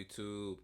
YouTube?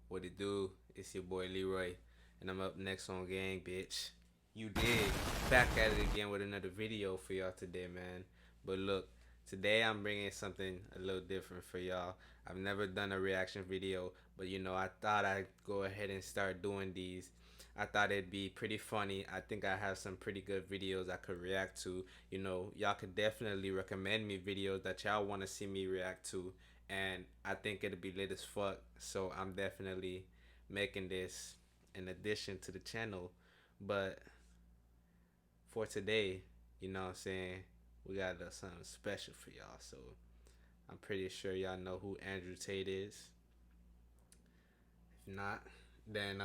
What it do? It's your boy Leroy, and I'm up next on Gang, bitch. You did. Back at it again with another video for y'all today, man. But look, today I'm bringing something a little different for y'all. I've never done a reaction video, but I thought I'd go ahead and start doing these. I thought it'd be pretty funny. I think I have some pretty good videos I could react to. Y'all could definitely recommend me videos that y'all want to see me react to, and I think it'll be lit as fuck. So I'm definitely making this in addition to the channel. But for today, you know what I'm saying, we got something special for y'all. So I'm pretty sure y'all know who Andrew Tate is. If not, then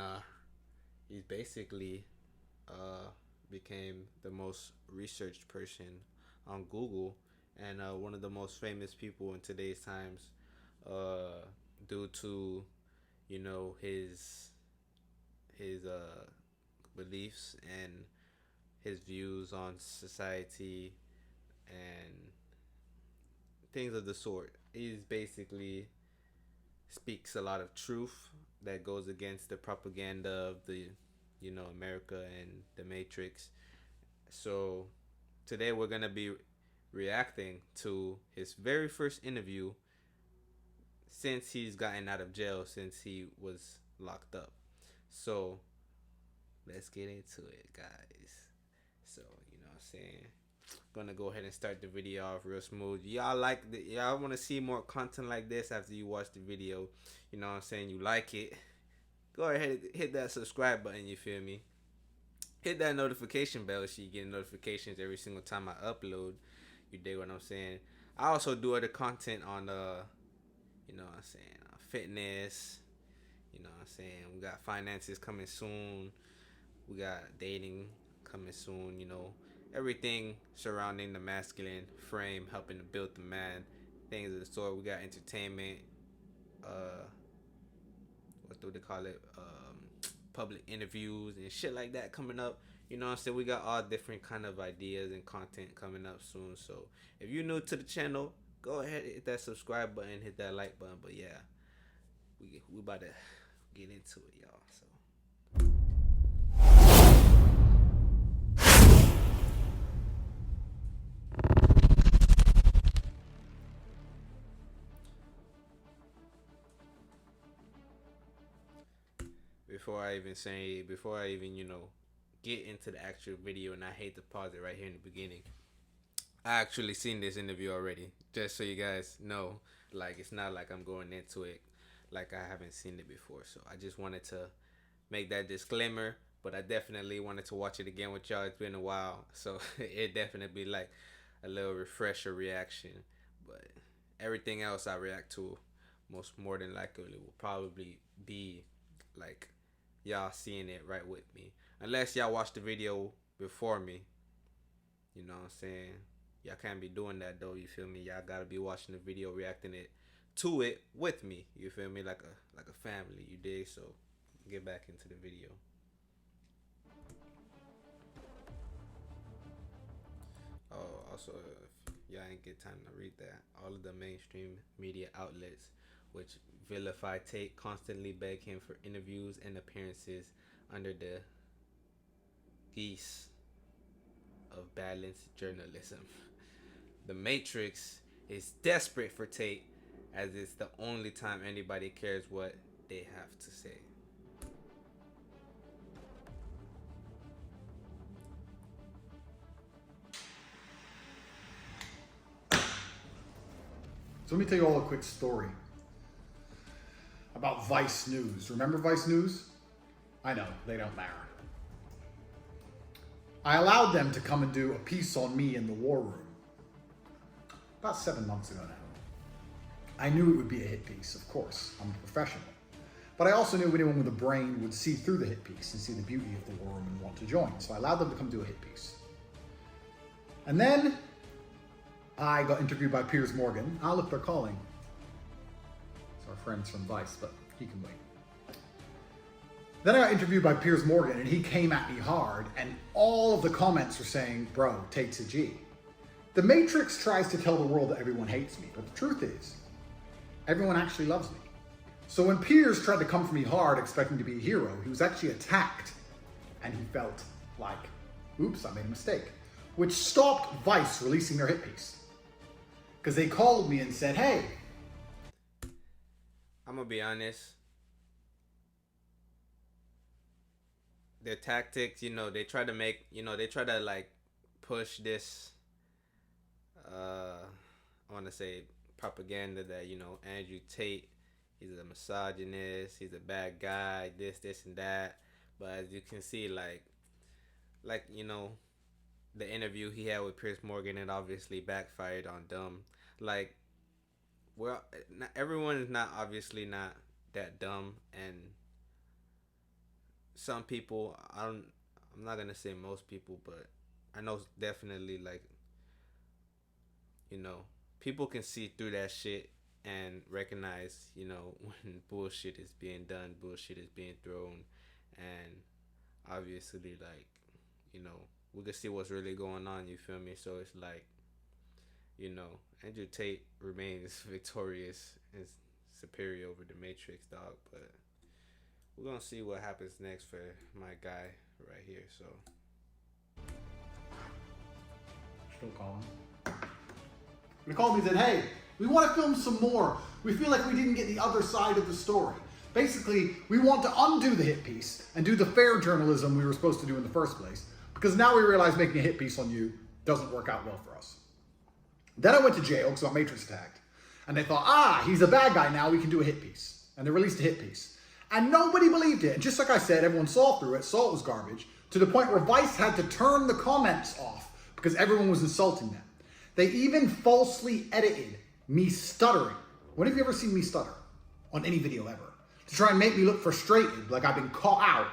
he's basically became the most researched person on Google, and one of the most famous people in today's times, due to his beliefs and his views on society and things of the sort. He's basically speaks a lot of truth that goes against the propaganda of the America and the Matrix. So today we're gonna be reacting to his very first interview since he's gotten out of jail, since he was locked up. So let's get into it, guys. So what I'm saying, gonna go ahead and start the video off real smooth. Y'all want to see more content like this after you watch the video. You know what I'm saying, you like it, go ahead, hit that subscribe button, you feel me? Hit that notification bell so you get notifications every single time I upload. You dig what I'm saying? I also do other content on fitness. You know what I'm saying? We got finances coming soon. We got dating coming soon, everything surrounding the masculine frame, helping to build the man, things of the sort. We got entertainment, what do they call it, public interviews and shit like that coming up. You know what I'm saying? We got all different kind of ideas and content coming up soon. So if you're new to the channel, go ahead, hit that subscribe button, hit that like button. But yeah, we about to get into it, y'all. So before I even get into the actual video, and I hate to pause it right here in the beginning, I actually seen this interview already, just so you guys know. Like, it's not like I'm going into it like I haven't seen it before. So I just wanted to make that disclaimer, but I definitely wanted to watch it again with y'all. It's been a while, so it definitely be like a little refresher reaction. But everything else I react to, more than likely, will probably be like y'all seeing it right with me, unless y'all watch the video before me. You know what I'm saying? Y'all can't be doing that though, you feel me? Y'all gotta be watching the video, reacting to it with me, you feel me? Like a family, you dig? So get back into the video. Oh, also, if y'all ain't get time to read that, all of the mainstream media outlets which vilify Tate constantly beg him for interviews and appearances under the guise of balanced journalism. The Matrix is desperate for Tate, as it's the only time anybody cares what they have to say. So let me tell you all a quick story about Vice News. Remember Vice News? I know, they don't matter. I allowed them to come and do a piece on me in the war room about 7 months ago now. I knew it would be a hit piece, of course. I'm a professional. But I also knew anyone with a brain would see through the hit piece and see the beauty of the war room and want to join. So I allowed them to come do a hit piece. And then I got interviewed by Piers Morgan. Ah, look, they're calling. It's our friends from Vice, but he can wait. Then I got interviewed by Piers Morgan, and he came at me hard, and all of the comments were saying, bro, Tate's a G. The Matrix tries to tell the world that everyone hates me, but the truth is, everyone actually loves me. So when peers tried to come for me hard, expecting to be a hero, he was actually attacked. And he felt like, oops, I made a mistake. Which stopped Vice releasing their hit piece. Because they called me and said, hey. I'm gonna be honest. Their tactics, they try to make, they try to like push this, I want to say propaganda that, Andrew Tate, he's a misogynist, he's a bad guy, this, and that. But as you can see, the interview he had with Piers Morgan, it obviously backfired on them. Like, well, everyone is not obviously not that dumb, and some people, I'm not gonna say most people, but I know definitely people can see through that shit and recognize, when bullshit is being done, bullshit is being thrown, and obviously we can see what's really going on. You feel me? So it's like, Andrew Tate remains victorious and superior over the Matrix, dog. But we're gonna see what happens next for my guy right here. So Still calling. They called me and said, hey, we want to film some more. We feel like we didn't get the other side of the story. Basically, we want to undo the hit piece and do the fair journalism we were supposed to do in the first place, because now we realize making a hit piece on you doesn't work out well for us. Then I went to jail because I got Matrix attacked. And they thought, he's a bad guy now, we can do a hit piece. And they released a hit piece. And nobody believed it. And just like I said, everyone saw through it, saw it was garbage, to the point where Vice had to turn the comments off because everyone was insulting them. They even falsely edited me stuttering. When have you ever seen me stutter on any video ever? To try and make me look frustrated, like I've been caught out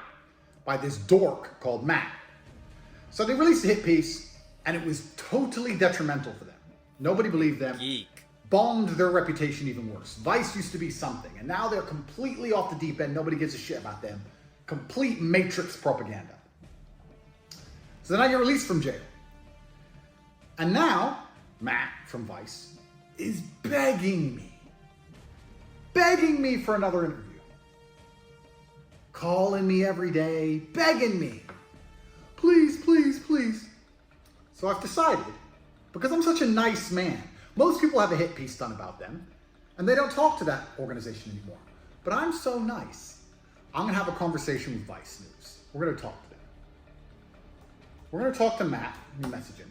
by this dork called Matt. So they released a hit piece, and it was totally detrimental for them. Nobody believed them. geek. Bombed their reputation even worse. Vice used to be something, and now they're completely off the deep end. Nobody gives a shit about them. Complete Matrix propaganda. So then I get released from jail. And now, Matt from Vice is begging me for another interview. Calling me every day, begging me. Please, please, please. So I've decided, because I'm such a nice man, most people have a hit piece done about them, and they don't talk to that organization anymore. But I'm so nice, I'm going to have a conversation with Vice News. We're going to talk to them. We're going to talk to Matt, new messaging.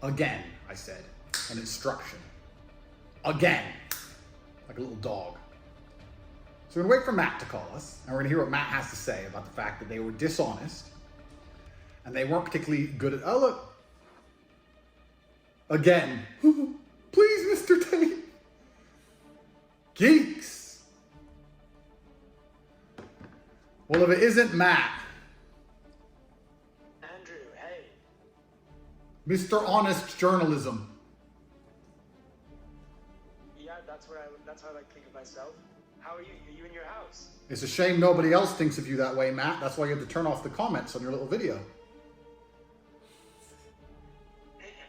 Again, I said, an instruction. Again, like a little dog. So we're going to wait for Matt to call us, and we're going to hear what Matt has to say about the fact that they were dishonest, and they weren't particularly good at, oh look, again, please, Mr. Tate. Geeks. Well, if it isn't Matt. Andrew, hey. Mr. Honest Journalism. Yeah, that's how I like to think of myself. How are you? Are you in your house? It's a shame nobody else thinks of you that way, Matt. That's why you have to turn off the comments on your little video.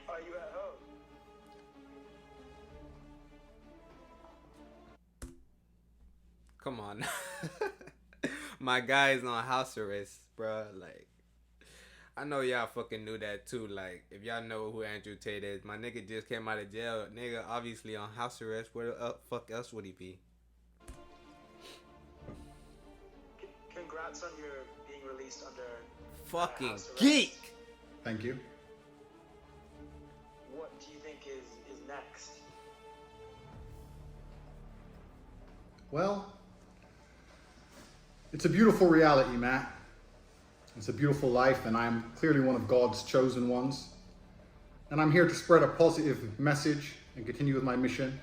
Are you at home? Come on. My guy's on house arrest, bruh. Like, I know y'all fucking knew that too. Like, if y'all know who Andrew Tate is, my nigga just came out of jail. Nigga obviously on house arrest. Where the fuck else would he be? Congrats on your being released under Fucking house arrest. geek! Thank you. What do you think is next? Well, it's a beautiful reality, Matt. It's a beautiful life, and I'm clearly one of God's chosen ones. And I'm here to spread a positive message and continue with my mission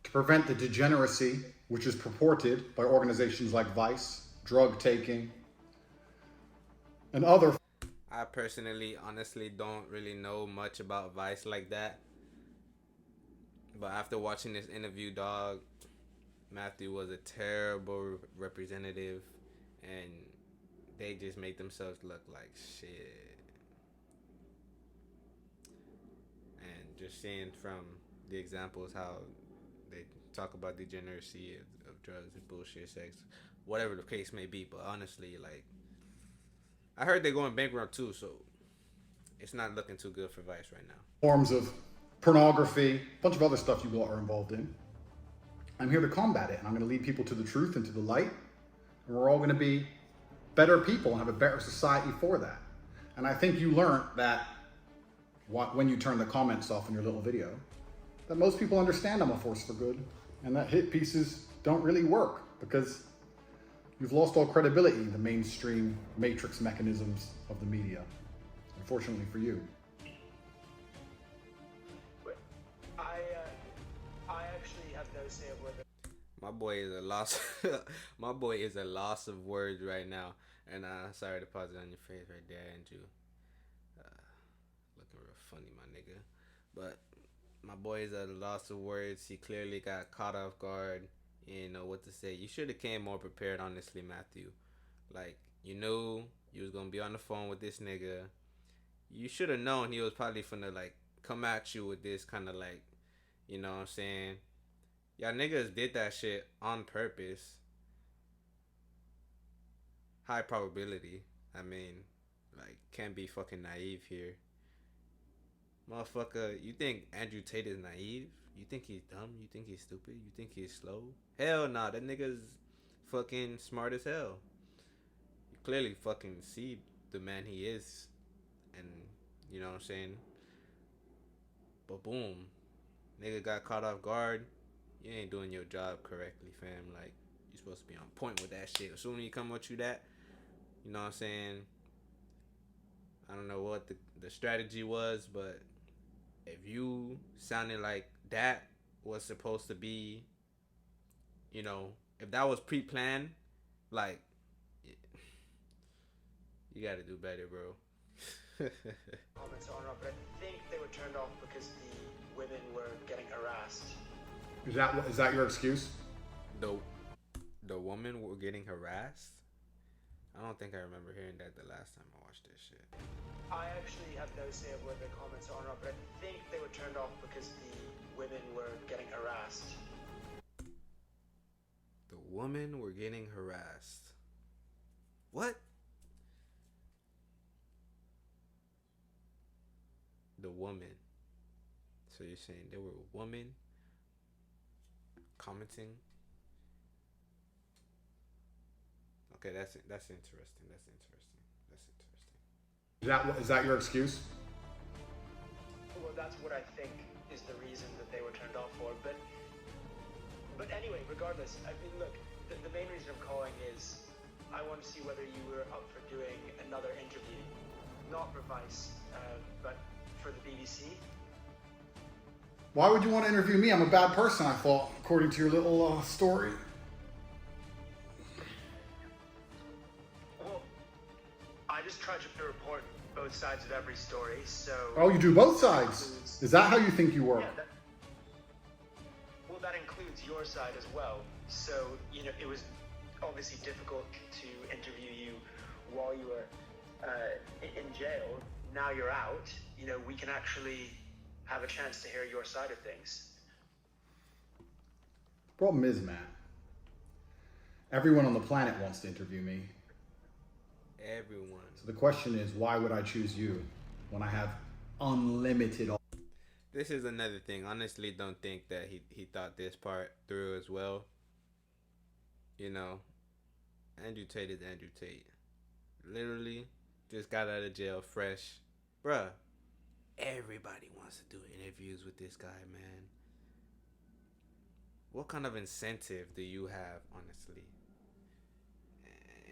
to prevent the degeneracy which is purported by organizations like Vice, drug taking, and other. I personally, honestly, don't really know much about Vice like that. But after watching this interview, dog, Matthew was a terrible representative, and they just made themselves look like shit. And just seeing from the examples how they talk about degeneracy of drugs and bullshit, sex, whatever the case may be. But honestly, like, I heard they're going bankrupt too, so it's not looking too good for Vice right now. Forms of pornography, a bunch of other stuff you lot are involved in. I'm here to combat it, and I'm going to lead people to the truth and to the light, and we're all going to be better people and have a better society for that. And I think you learned that when you turn the comments off in your little video, that most people understand I'm a force for good, and that hit pieces don't really work because you've lost all credibility in the mainstream matrix mechanisms of the media, unfortunately for you. I actually have no say of whether. My boy is a loss. My boy is a loss of words right now, and sorry to pause it on your face right there, Andrew. Looking real funny, my nigga. But my boy is at a loss of words. He clearly got caught off guard. You didn't know what to say. You should have came more prepared, honestly, Matthew. Like, you knew you was gonna be on the phone with this nigga. You should have known he was probably finna like come at you with this kind of like, you know what I'm saying? Y'all niggas did that shit on purpose. High probability. I mean, like, can't be fucking naive here. Motherfucker, you think Andrew Tate is naive? You think he's dumb? You think he's stupid? You think he's slow? Hell nah, that nigga's fucking smart as hell. You clearly fucking see the man he is. And, you know what I'm saying? But boom. Nigga got caught off guard. You ain't doing your job correctly, fam. Like, you supposed to be on point with that shit. As soon as you come with you that, you know what I'm saying? I don't know what the strategy was, but if you sounded like that was supposed to be, you know, if that was pre-planned, like, you gotta do better, bro. Comments on, but I think they were turned off because the women were getting harassed. Is that your excuse? The women were getting harassed? I don't think I remember hearing that the last time I watched this shit. I actually have no say of whether the comments are on or not, but I think they were turned off because the women were getting harassed. The women were getting harassed. What? The woman. So you're saying there were women commenting? Okay, that's interesting. Is that your excuse? Well, that's what I think is the reason that they were turned off for. But anyway, regardless, I mean, look, the main reason I'm calling is I want to see whether you were up for doing another interview, not for Vice, but for the BBC. Why would you want to interview me? I'm a bad person, I thought, according to your little story. Well, I just try to report both sides of every story, so... Oh, you do both sides? Is that how you think you work? Yeah, that includes your side as well. So, you know, it was obviously difficult to interview you while you were in jail. Now you're out, you know, we can actually have a chance to hear your side of things. Problem is, Matt, everyone on the planet wants to interview me. Everyone. So the question is, why would I choose you when I have unlimited... This is another thing. Honestly, don't think that he thought this part through as well. You know, Andrew Tate is Andrew Tate. Literally, just got out of jail fresh. Bruh, everybody wants to do interviews with this guy, man. What kind of incentive do you have, honestly?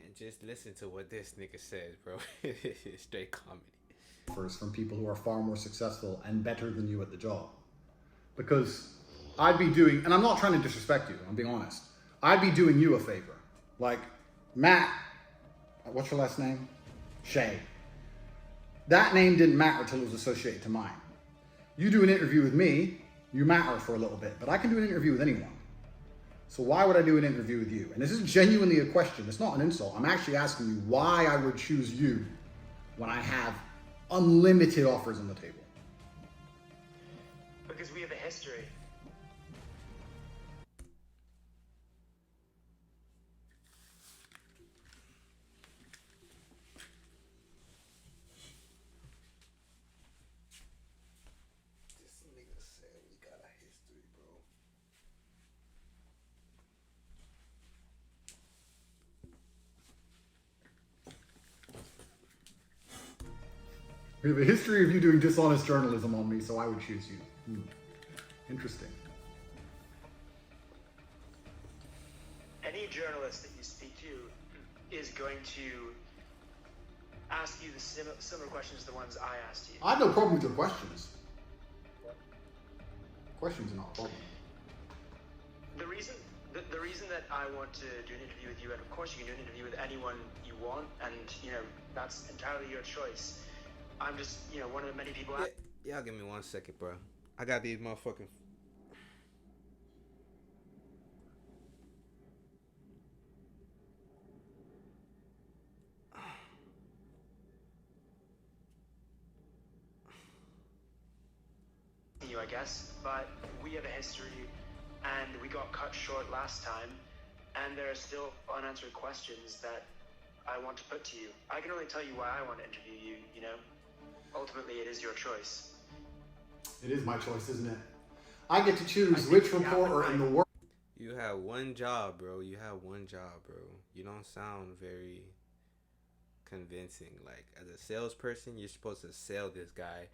And just listen to what this nigga says, bro. It's straight comedy. From people who are far more successful and better than you at the job. Because I'd be doing, and I'm not trying to disrespect you, I'm being honest. I'd be doing you a favor. Like, Matt, what's your last name? Shay. That name didn't matter until it was associated to mine. You do an interview with me, you matter for a little bit, but I can do an interview with anyone. So why would I do an interview with you? And this is genuinely a question, it's not an insult. I'm actually asking you why I would choose you when I have unlimited offers on the table. Because we have a history. We have a history of you doing dishonest journalism on me, so I would choose you. Interesting. Any journalist that you speak to is going to ask you the similar questions to the ones I asked you. I have no problem with your questions. Questions are not a problem. The reason that I want to do an interview with you, and of course you can do an interview with anyone you want, and that's entirely your choice. I'm just one of the many people. Y'all give me 1 second, bro. I got these motherfucking. I guess, but we have a history, and we got cut short last time, and there are still unanswered questions that I want to put to you. I can only tell you why I want to interview you. Ultimately, it is your choice. It is my choice, isn't it? I get to choose which reporter in the world. You have one job, bro. You have one job, bro. You don't sound very convincing. Like, as a salesperson, you're supposed to sell this guy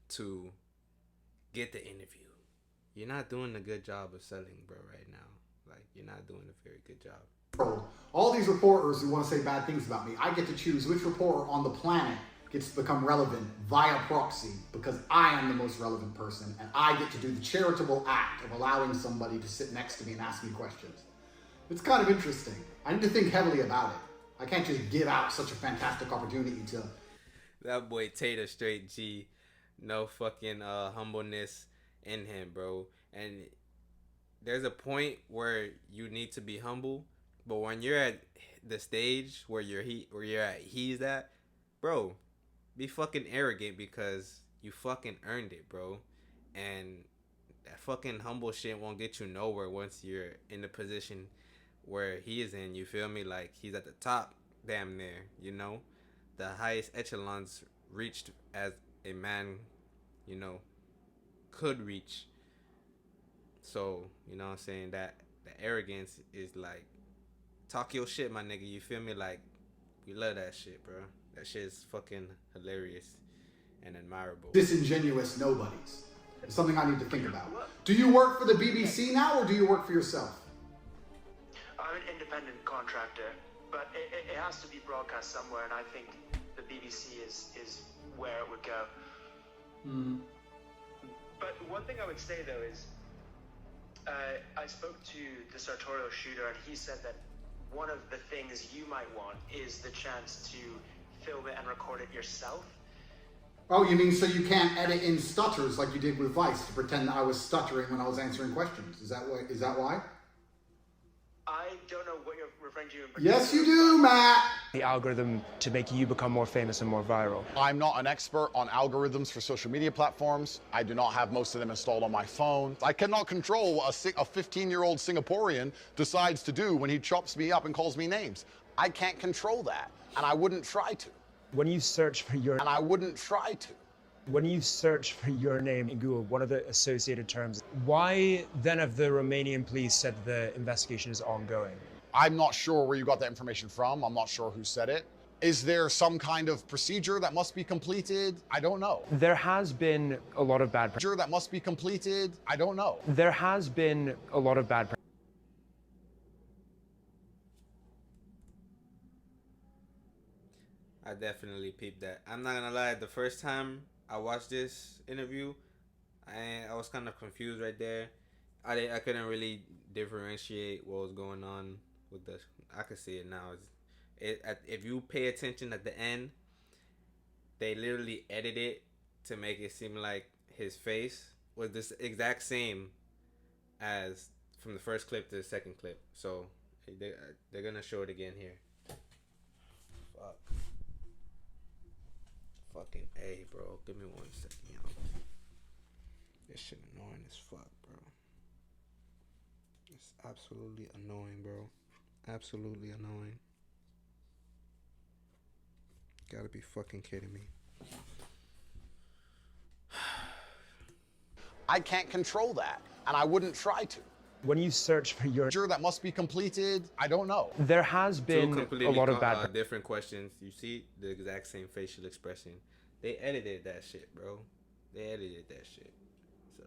to get the interview. You're not doing a good job of selling, bro, right now. Like, you're not doing a very good job. All these reporters who want to say bad things about me, I get to choose which reporter on the planet gets to become relevant via proxy, because I am the most relevant person, and I get to do the charitable act of allowing somebody to sit next to me and ask me questions. It's kind of interesting. I need to think heavily about it. I can't just give out such a fantastic opportunity to... That boy Tate a straight G. No fucking humbleness in him, bro. And there's a point where you need to be humble, but when you're at the stage where he's at, bro, be fucking arrogant, because you fucking earned it, bro. And that fucking humble shit won't get you nowhere once you're in the position where he is in. You feel me? Like, he's at the top, damn near, the highest echelons reached as a man, could reach. So, you know what I'm saying? That the arrogance is like, talk your shit, my nigga. You feel me? Like, we love that shit, bro. That shit is fucking hilarious and admirable. Disingenuous nobodies. It's something I need to think about. Do you work for the BBC now, or do you work for yourself? I'm an independent contractor, but it has to be broadcast somewhere, and I think the BBC is where it would go. Mm-hmm. But one thing I would say, though, is I spoke to the sartorial shooter, and he said that one of the things you might want is the chance to film it and record it yourself. Oh, you mean so you can't edit in stutters like you did with Vice to pretend that I was stuttering when I was answering questions? Is that why? I don't know what you're referring to. Yes, you do, Matt. The algorithm to make you become more famous and more viral. I'm not an expert on algorithms for social media platforms. I do not have most of them installed on my phone. I cannot control what a 15-year-old Singaporean decides to do when he chops me up and calls me names. I can't control that, and I wouldn't try to. When you search for your... And I wouldn't try to. When you search for your name in Google, one of the associated terms, why then have the Romanian police said the investigation is ongoing? I'm not sure where you got that information from. I'm not sure who said it. Is there some kind of procedure that must be completed? I don't know. There has been a lot of bad... Procedure that must be completed? I don't know. There has been a lot of bad... I definitely peeped that. I'm not gonna lie, the first time I watched this interview, I was kind of confused right there. I couldn't really differentiate what was going on with the... I could see it now. If you pay attention at the end, they literally edited it to make it seem like his face was this exact same as from the first clip to the second clip. So they're gonna show it again here. Fuck. Fucking A, bro. Give me 1 second, yo. This shit annoying as fuck, bro. It's absolutely annoying, bro. Absolutely annoying. Gotta be fucking kidding me. I can't control that, and I wouldn't try to. When you search for your... Procedure that must be completed? I don't know. There has been a lot of bad... different questions. You see the exact same facial expression. They edited that shit, bro. They edited that shit. So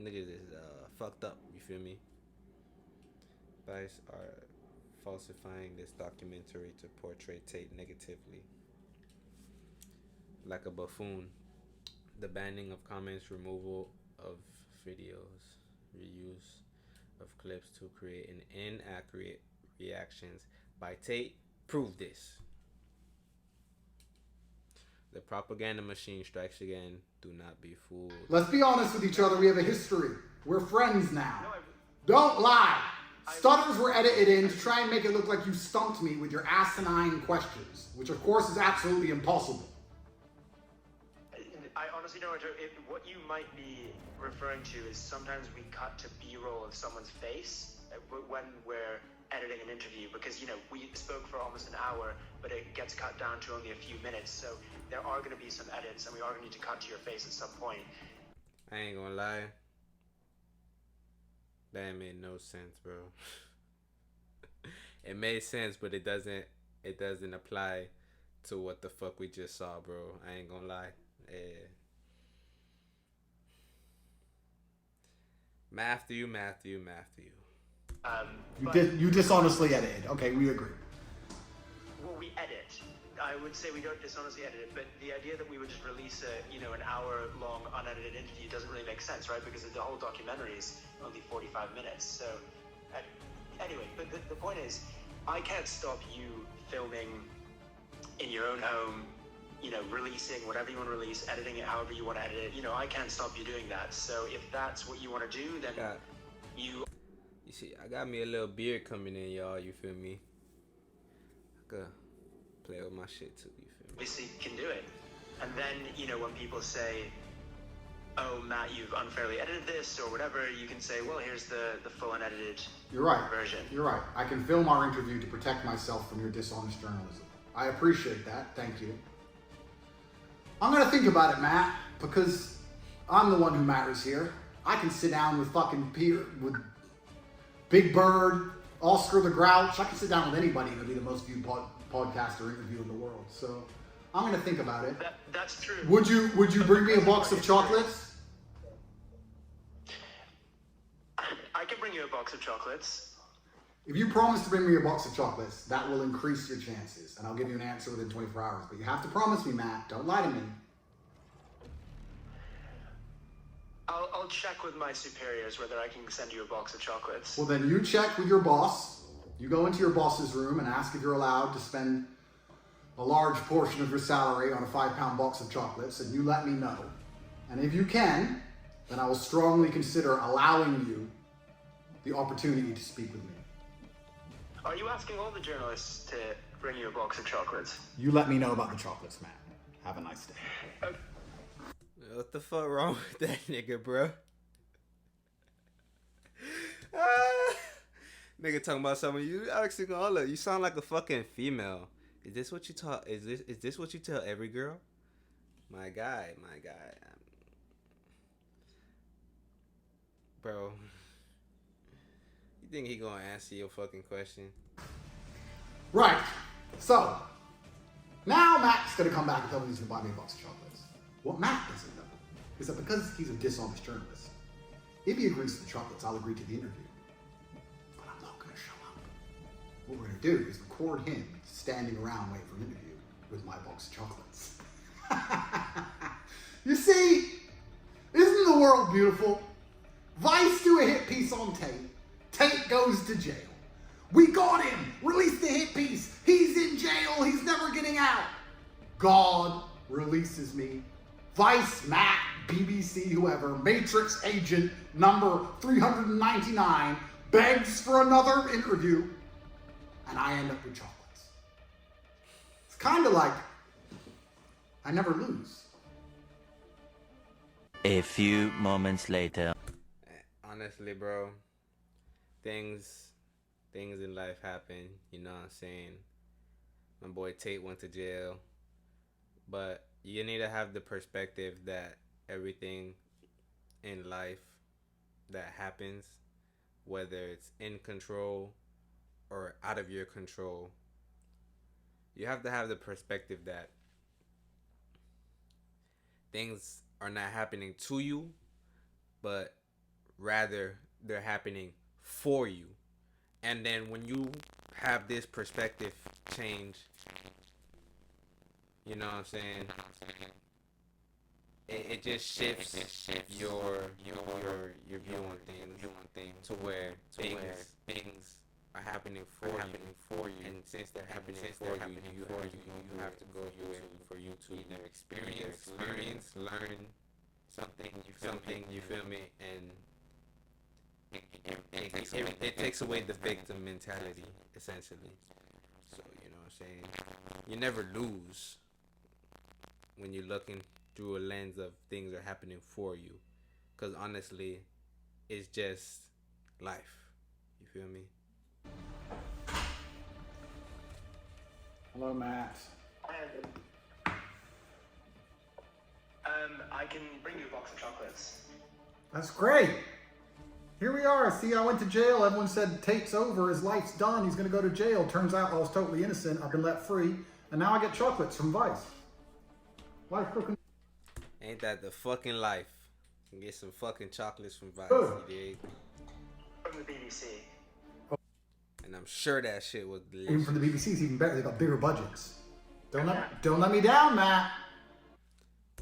niggas is fucked up. You feel me? Vice are falsifying this documentary to portray Tate negatively, like a buffoon. The banning of comments, removal of videos, reuse of clips to create an inaccurate reactions by Tate prove this. The propaganda machine strikes again. Do not be fooled. Let's be honest with each other. We have a history. We're friends now. Don't lie. Stutters were edited in to try and make it look like you stumped me with your asinine questions, which of course is absolutely impossible. I honestly don't know what you might be referring to is sometimes we cut to B-roll of someone's face when we're editing an interview, because, you know, we spoke for almost an hour, but it gets cut down to only a few minutes, so there are going to be some edits, and we are going to need to cut to your face at some point. I ain't gonna lie. That made no sense, bro. It made sense, but it doesn't apply to what the fuck we just saw, bro. I ain't gonna lie. Math you. You dishonestly edited. Okay, we agree. Well, we edit. I would say we don't dishonestly edit it, but the idea that we would just release an hour-long unedited interview doesn't really make sense, right? Because the whole documentary is only 45 minutes. So, anyway, but the point is, I can't stop you filming in your own home, you know, releasing whatever you want to release, editing it however you want to edit it. You know, I can't stop you doing that. So if that's what you want to do, then you see, I got me a little beard coming in, y'all. You feel me? I could play with my shit too. You feel me? Obviously can do it. And then, you know, when people say, oh, Matt, you've unfairly edited this or whatever, you can say, well, here's the full unedited version. You're right. I can film our interview to protect myself from your dishonest journalism. I appreciate that. Thank you. I'm going to think about it, Matt, because I'm the one who matters here. I can sit down with fucking Peter, with Big Bird, Oscar the Grouch. I can sit down with anybody and it'll be the most viewed podcast or interview in the world. So I'm going to think about it. That's true. Would you bring me a box of chocolates? I can bring you a box of chocolates. If you promise to bring me a box of chocolates, that will increase your chances, and I'll give you an answer within 24 hours. But you have to promise me, Matt. Don't lie to me. I'll check with my superiors whether I can send you a box of chocolates. Well, then you check with your boss. You go into your boss's room and ask if you're allowed to spend a large portion of your salary on a 5-pound box of chocolates, and you let me know. And if you can, then I will strongly consider allowing you the opportunity to speak with me. Are you asking all the journalists to bring you a box of chocolates? You let me know about the chocolates, Matt. Have a nice day. Okay. What the fuck wrong with that nigga, bro? Nigga talking about something. You actually gonna look. You sound like a fucking female. Is this what you tell? Is this what you tell every girl? My guy. Bro. You think he gonna answer your fucking question? Right. So, now Matt's gonna come back and tell me he's gonna buy me a box of chocolates. What Matt doesn't know is that because he's a dishonest journalist, if he agrees to the chocolates, I'll agree to the interview. But I'm not gonna show up. What we're gonna do is record him standing around waiting for an interview with my box of chocolates. You see, isn't the world beautiful? Vice do a hit piece on Tate. Tate goes to jail. We got him! Release the hit piece! He's in jail! He's never getting out! God releases me. Vice, Matt, BBC, whoever, Matrix agent number 399 begs for another interview, and I end up with chocolates. It's kind of like I never lose. A few moments later. Honestly, bro, things in life happen, you know what I'm saying? My boy Tate went to jail, but you need to have the perspective that everything in life that happens, whether it's in control or out of your control, you have to have the perspective that things are not happening to you, but rather they're happening for you. And then when you have this perspective change, you know what I'm saying? It just shifts your view on things to where things are happening for you, and since they're happening for you, you have to go through it for you to either experience, learn something. You feel me? And it takes away the victim mentality, essentially. So, you know what I'm saying? You never lose when you're looking through a lens of things are happening for you. Because honestly, it's just life. You feel me? Hello, Matt. I can bring you a box of chocolates. That's great. Here we are. See, I went to jail. Everyone said Tate's over. His life's done. He's going to go to jail. Turns out I was totally innocent. I've been let free. And now I get chocolates from Vice. Life cooking. Ain't that the fucking life? You can get some fucking chocolates from Vice, Good. you dig? From the BBC. And I'm sure that shit was Even delicious. for the BBC's even better. They got bigger budgets. Don't let me down, Matt.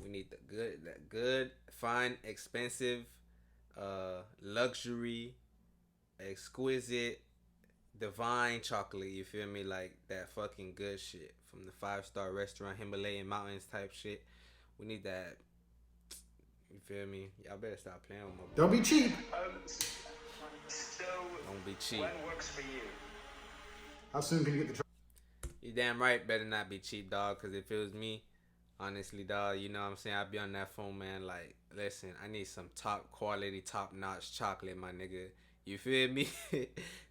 We need that good, fine, expensive, luxury, exquisite, divine chocolate. You feel me? Like that fucking good shit from the 5-star restaurant, Himalayan mountains type shit. We need that. You feel me? Y'all better stop playing with my boy. Don't be cheap. So Don't be cheap. when works for you? How soon can you get the You damn right better not be cheap, dog. Cause if it was me, honestly, dog, you know what I'm saying? I'd be on that phone, man. Like, listen, I need some top quality, top notch chocolate, my nigga. You feel me?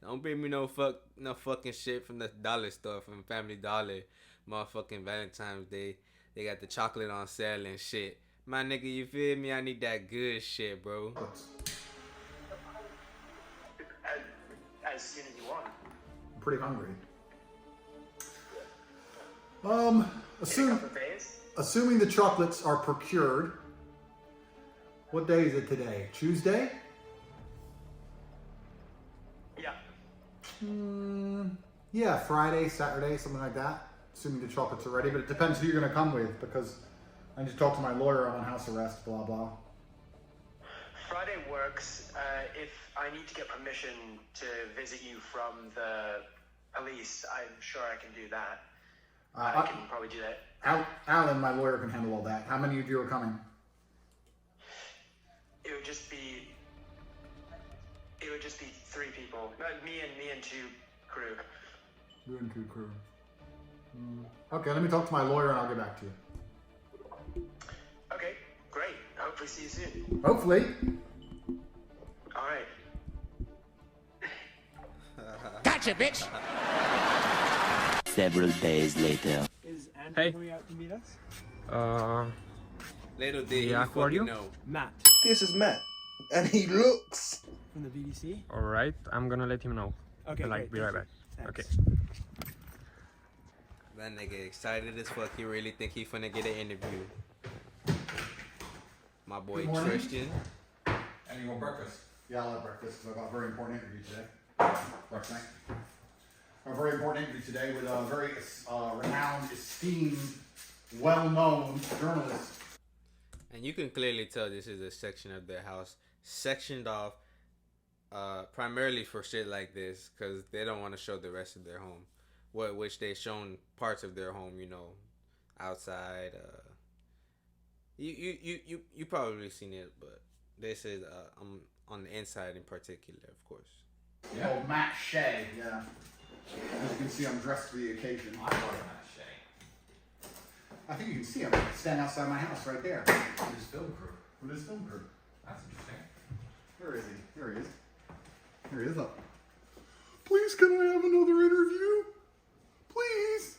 Don't bring me no fucking shit from the dollar store, from Family Dollar. Motherfucking Valentine's Day. They got the chocolate on sale and shit. My nigga, you feel me? I need that good shit, bro. As soon as you want. I'm pretty hungry. In a couple of days? Assuming the chocolates are procured, what day is it today? Tuesday? Yeah. Yeah, Friday, Saturday, something like that. Assuming the chocolates are ready, but it depends who you're going to come with because I need to talk to my lawyer on house arrest, blah, blah. Friday works. If I need to get permission to visit you from the police, I'm sure I can do that. I can probably do that. Alan, my lawyer, can handle all that. How many of you are coming? It would just be 3 people. Me and 2 crew. You and 2 crew. Okay, let me talk to my lawyer and I'll get back to you. Okay, great. Hopefully see you soon. Hopefully. All right. Gotcha, bitch! Several days later. Is Andrew Hey. coming out to meet us? Little did he Yeah, who are you? fucking know. Matt This is Matt, and he looks. from the BBC. All right, I'm gonna let him know. Okay, Like, great, be right thank back. you. Okay. Thanks. That nigga excited as fuck. He really think he finna get an interview. My boy Good morning. Tristan. And you want breakfast? Yeah, I'll have breakfast because I've got a very important interview today. Breakfast. A very important interview today with a very renowned, esteemed, well-known journalist. And you can clearly tell this is a section of their house sectioned off primarily for shit like this because they don't want to show the rest of their home. Which they shown parts of their home, you know, outside. You probably seen it, but this is on the inside in particular, of course. Yeah. Oh, Matt Shea. Yeah. As you can see, I'm dressed for the occasion. I love Matt Shea. I think you can see him stand outside my house right there. With his film crew. With his film crew. That's interesting. Where is he? Here he is. Here he is. Up. Please, can I have another interview? Please.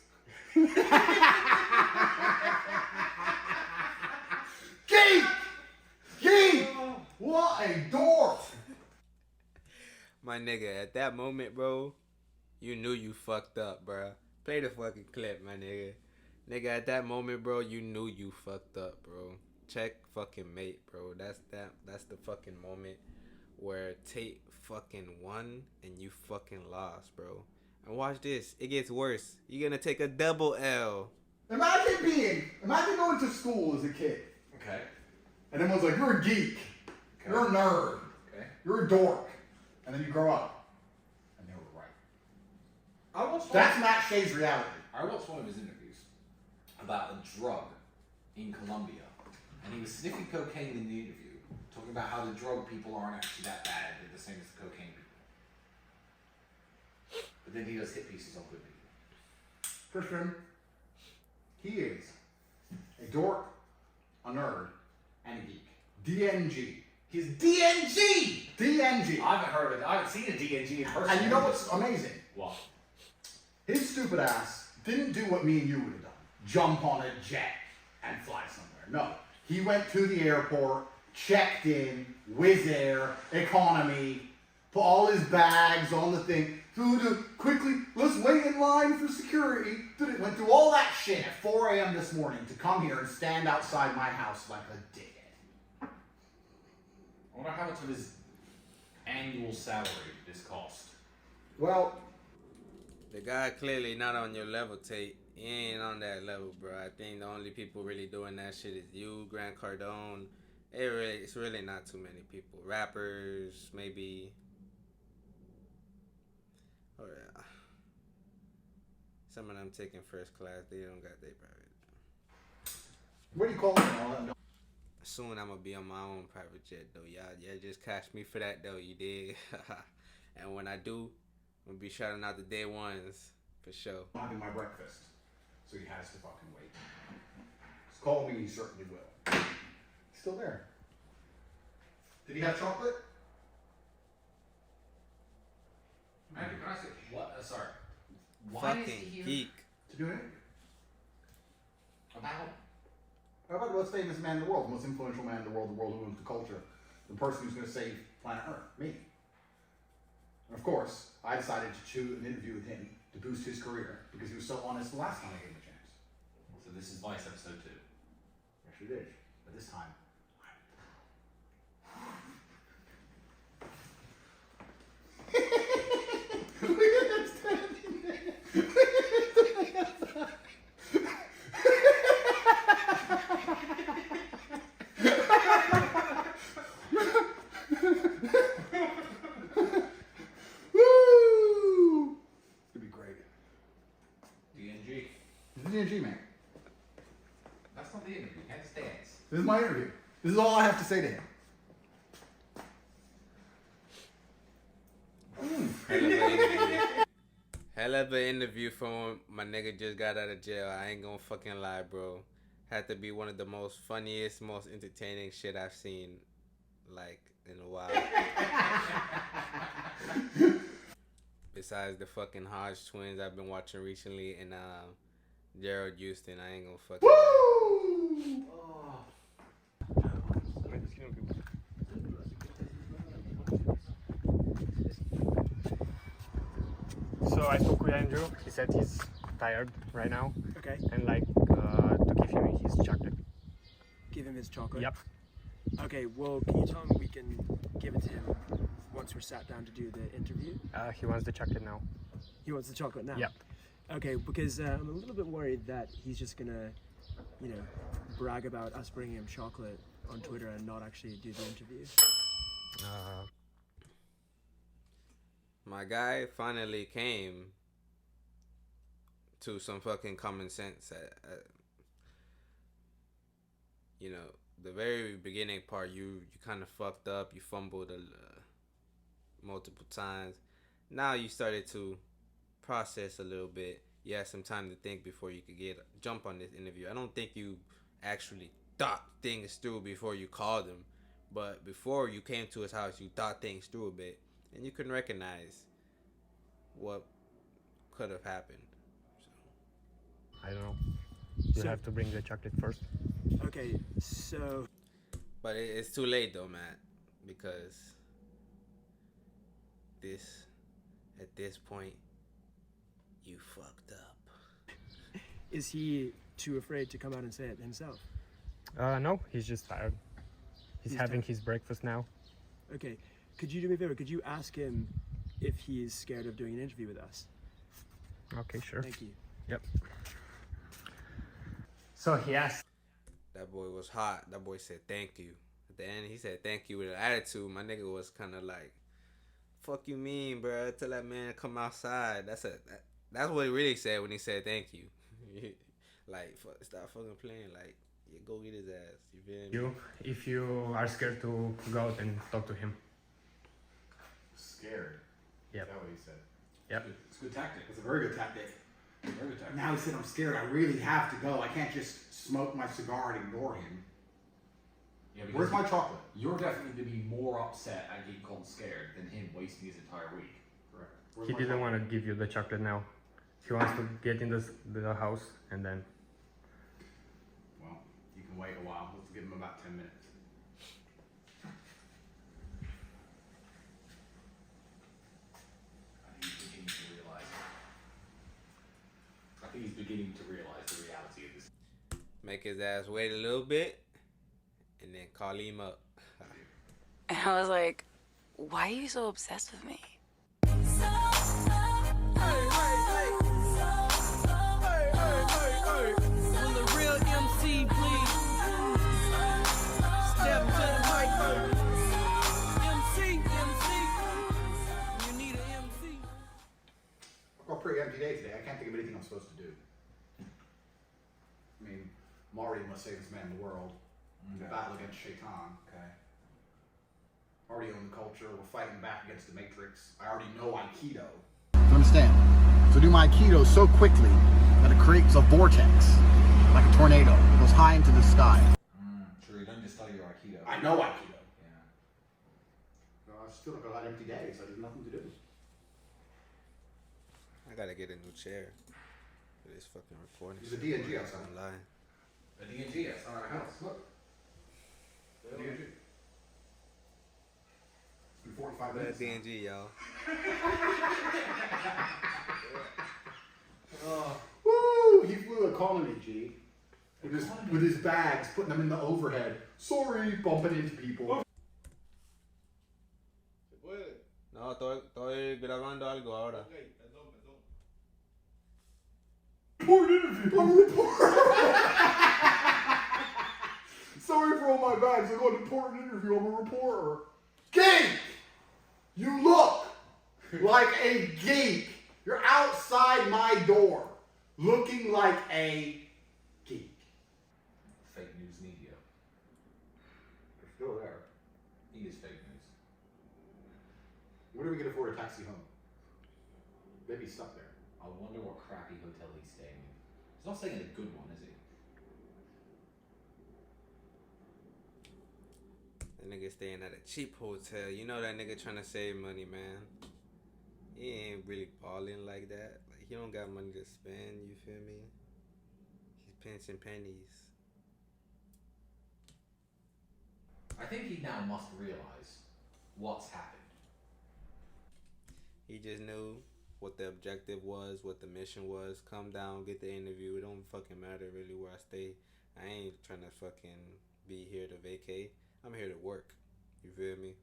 Gee! What a dork! My nigga, at that moment, bro, you knew you fucked up, bro. Play the fucking clip, my nigga. Nigga, at that moment, bro, you knew you fucked up, bro. checkmate, bro. That's the fucking moment where Tate fucking won and you fucking lost, bro. And watch this. It gets worse. You're gonna take a double L. Imagine going to school as a kid. Okay. And everyone's like, you're a geek. Okay. You're a nerd. Okay. You're a dork. And then you grow up. And they were right. That's Matt Shay's reality. I watched one of his interviews about a drug in Colombia. And he was sniffing cocaine in the interview, talking about how the drug people aren't actually that bad. They're the same as the cocaine people. But then he does hit pieces on good people. Christian, he is a dork, a nerd, and a geek. DNG. He's DNG! DNG. I haven't heard of it. I haven't seen a DNG in person. And you know what's amazing? What? His stupid ass didn't do what me and you would have done. Jump on a jet and fly somewhere. No. He went to the airport, checked in, Wizz Air, economy, put all his bags on the thing, quickly, let's wait in line for security. Went through all that shit at 4 a.m. this morning to come here and stand outside my house like a dickhead. I wonder how much of his annual salary this cost. Well, The guy clearly not on your level, Tate. He ain't on that level, bro. I think the only people really doing that shit is you, Grant Cardone. It's really not too many people. Rappers, maybe. Oh yeah. Some of them taking first class. They don't got their private. what do you call it and all that? No. Soon I'm gonna be on my own private jet though. Y'all just cash me for that though. You dig? And when I do, I'm gonna be shouting out the day ones for sure. I'm having my breakfast, so he has to fucking wait. Just call me, he certainly will. He's still there. Did he have chocolate? Andy, can I say what? Sorry. Why Fucking is he here? geek. To do it? About How about the most famous man in the world, the most influential man in the world who owns the culture, the person who's going to save planet Earth, me. And of course, I decided to choose an interview with him to boost his career because he was so honest the last time I gave him a chance. So this is Vice episode 2. Yes, you did. But this time, look at that standing there. Woo! It'd be great. DNG. He's the DNG man. That's not the interview. That's dance. This is my interview. This is all I have to say to him. Hell of an interview from my nigga just got out of jail. I ain't gonna fucking lie, bro. Had to be one of the most funniest, most entertaining shit I've seen, like, in a while. Besides the fucking Hodge twins I've been watching recently and Gerald Houston, I ain't gonna fucking Woo! So I spoke with Andrew. He said he's tired right now, Okay. and like to give him his chocolate. Give him his chocolate. Yep. Okay, well, can you tell him we can give it to him once we're sat down to do the interview? He wants the chocolate now. He wants the chocolate now? Yep. Okay, because I'm a little bit worried that he's just gonna, brag about us bringing him chocolate on Twitter and not actually do the interview. My guy finally came to some fucking common sense. The very beginning part, you kind of fucked up. You fumbled multiple times. Now you started to process a little bit. You had some time to think before you could jump on this interview. I don't think you actually thought things through before you called him. But before you came to his house, you thought things through a bit. And you can recognize what could have happened. I don't know. You have to bring the chocolate first. Okay, so... But it's too late though, Matt. Because at this point, you fucked up. Is he too afraid to come out and say it himself? No, he's just tired. He's having his breakfast now. Okay. Could you do me a favor? Could you ask him if he is scared of doing an interview with us? Okay, sure. Thank you. Yep. So he asked. That boy was hot. That boy said thank you. At the end, he said thank you with an attitude. My nigga was kind of like, "Fuck you mean, bro? Tell that man to come outside." That's what he really said when he said thank you. Like, stop fucking playing. Like, yeah, go get his ass. You feel me? If you are scared to go out and talk to him. Scared. Yep. Is that what he said? Yep. It's a good tactic. It's a very good tactic. Very good tactic. Now he said I'm scared. I really have to go. I can't just smoke my cigar and ignore him. Yeah, Where's my chocolate? You're definitely going to be more upset at getting called scared than him wasting his entire week. Correct. He didn't want to give you the chocolate now. He wants to get in the house and then. Well, you can wait a while. Let's give him about 10 minutes. I think he's beginning to realize the reality of this. Make his ass wait a little bit, and then call him up. And I was like, why are you so obsessed with me? Will the real MC please step to the mic? MC, you need an MC. I've got a pretty empty day today. I can't think of anything I'm supposed to do. I mean, Marty must save this man the world. In the battle against Shaitan. Okay. Already own the culture. We're fighting back against the Matrix. I already know Aikido. You understand? So do my Aikido so quickly that it creates a vortex, like a tornado. It goes high into the sky. Sure, you don't just study your Aikido. I know Aikido. Yeah. No, I still got that empty day, so there's nothing to do. I gotta get a new chair for this fucking recording. There's a D&G outside. I'm lying. A D&G outside our house. Look. D&G. It's been 45 minutes. D&G, y'all. Woo! He flew a colony, G. With his bags, putting them in the overhead. Sorry, bumping into people. No, estoy grabando algo ahora. Important interview. I'm a reporter. Sorry for all my bags. I got an important interview. I'm a reporter. Geek! You look like a geek. You're outside my door, looking like a geek. Fake news media. They're still there. He is fake news. When are we gonna afford a taxi home? Maybe he's stuck there. I wonder what crappy hotel he's staying in. He's not staying in a good one, is he? That nigga staying at a cheap hotel. You know that nigga trying to save money, man. He ain't really balling like that. Like, he don't got money to spend, you feel me? He's pinching pennies. I think he now must realize what's happened. He just knew what the objective was, what the mission was. Come down, get the interview. It don't fucking matter really where I stay. I ain't trying to fucking be here to vacate. I'm here to work. You feel me?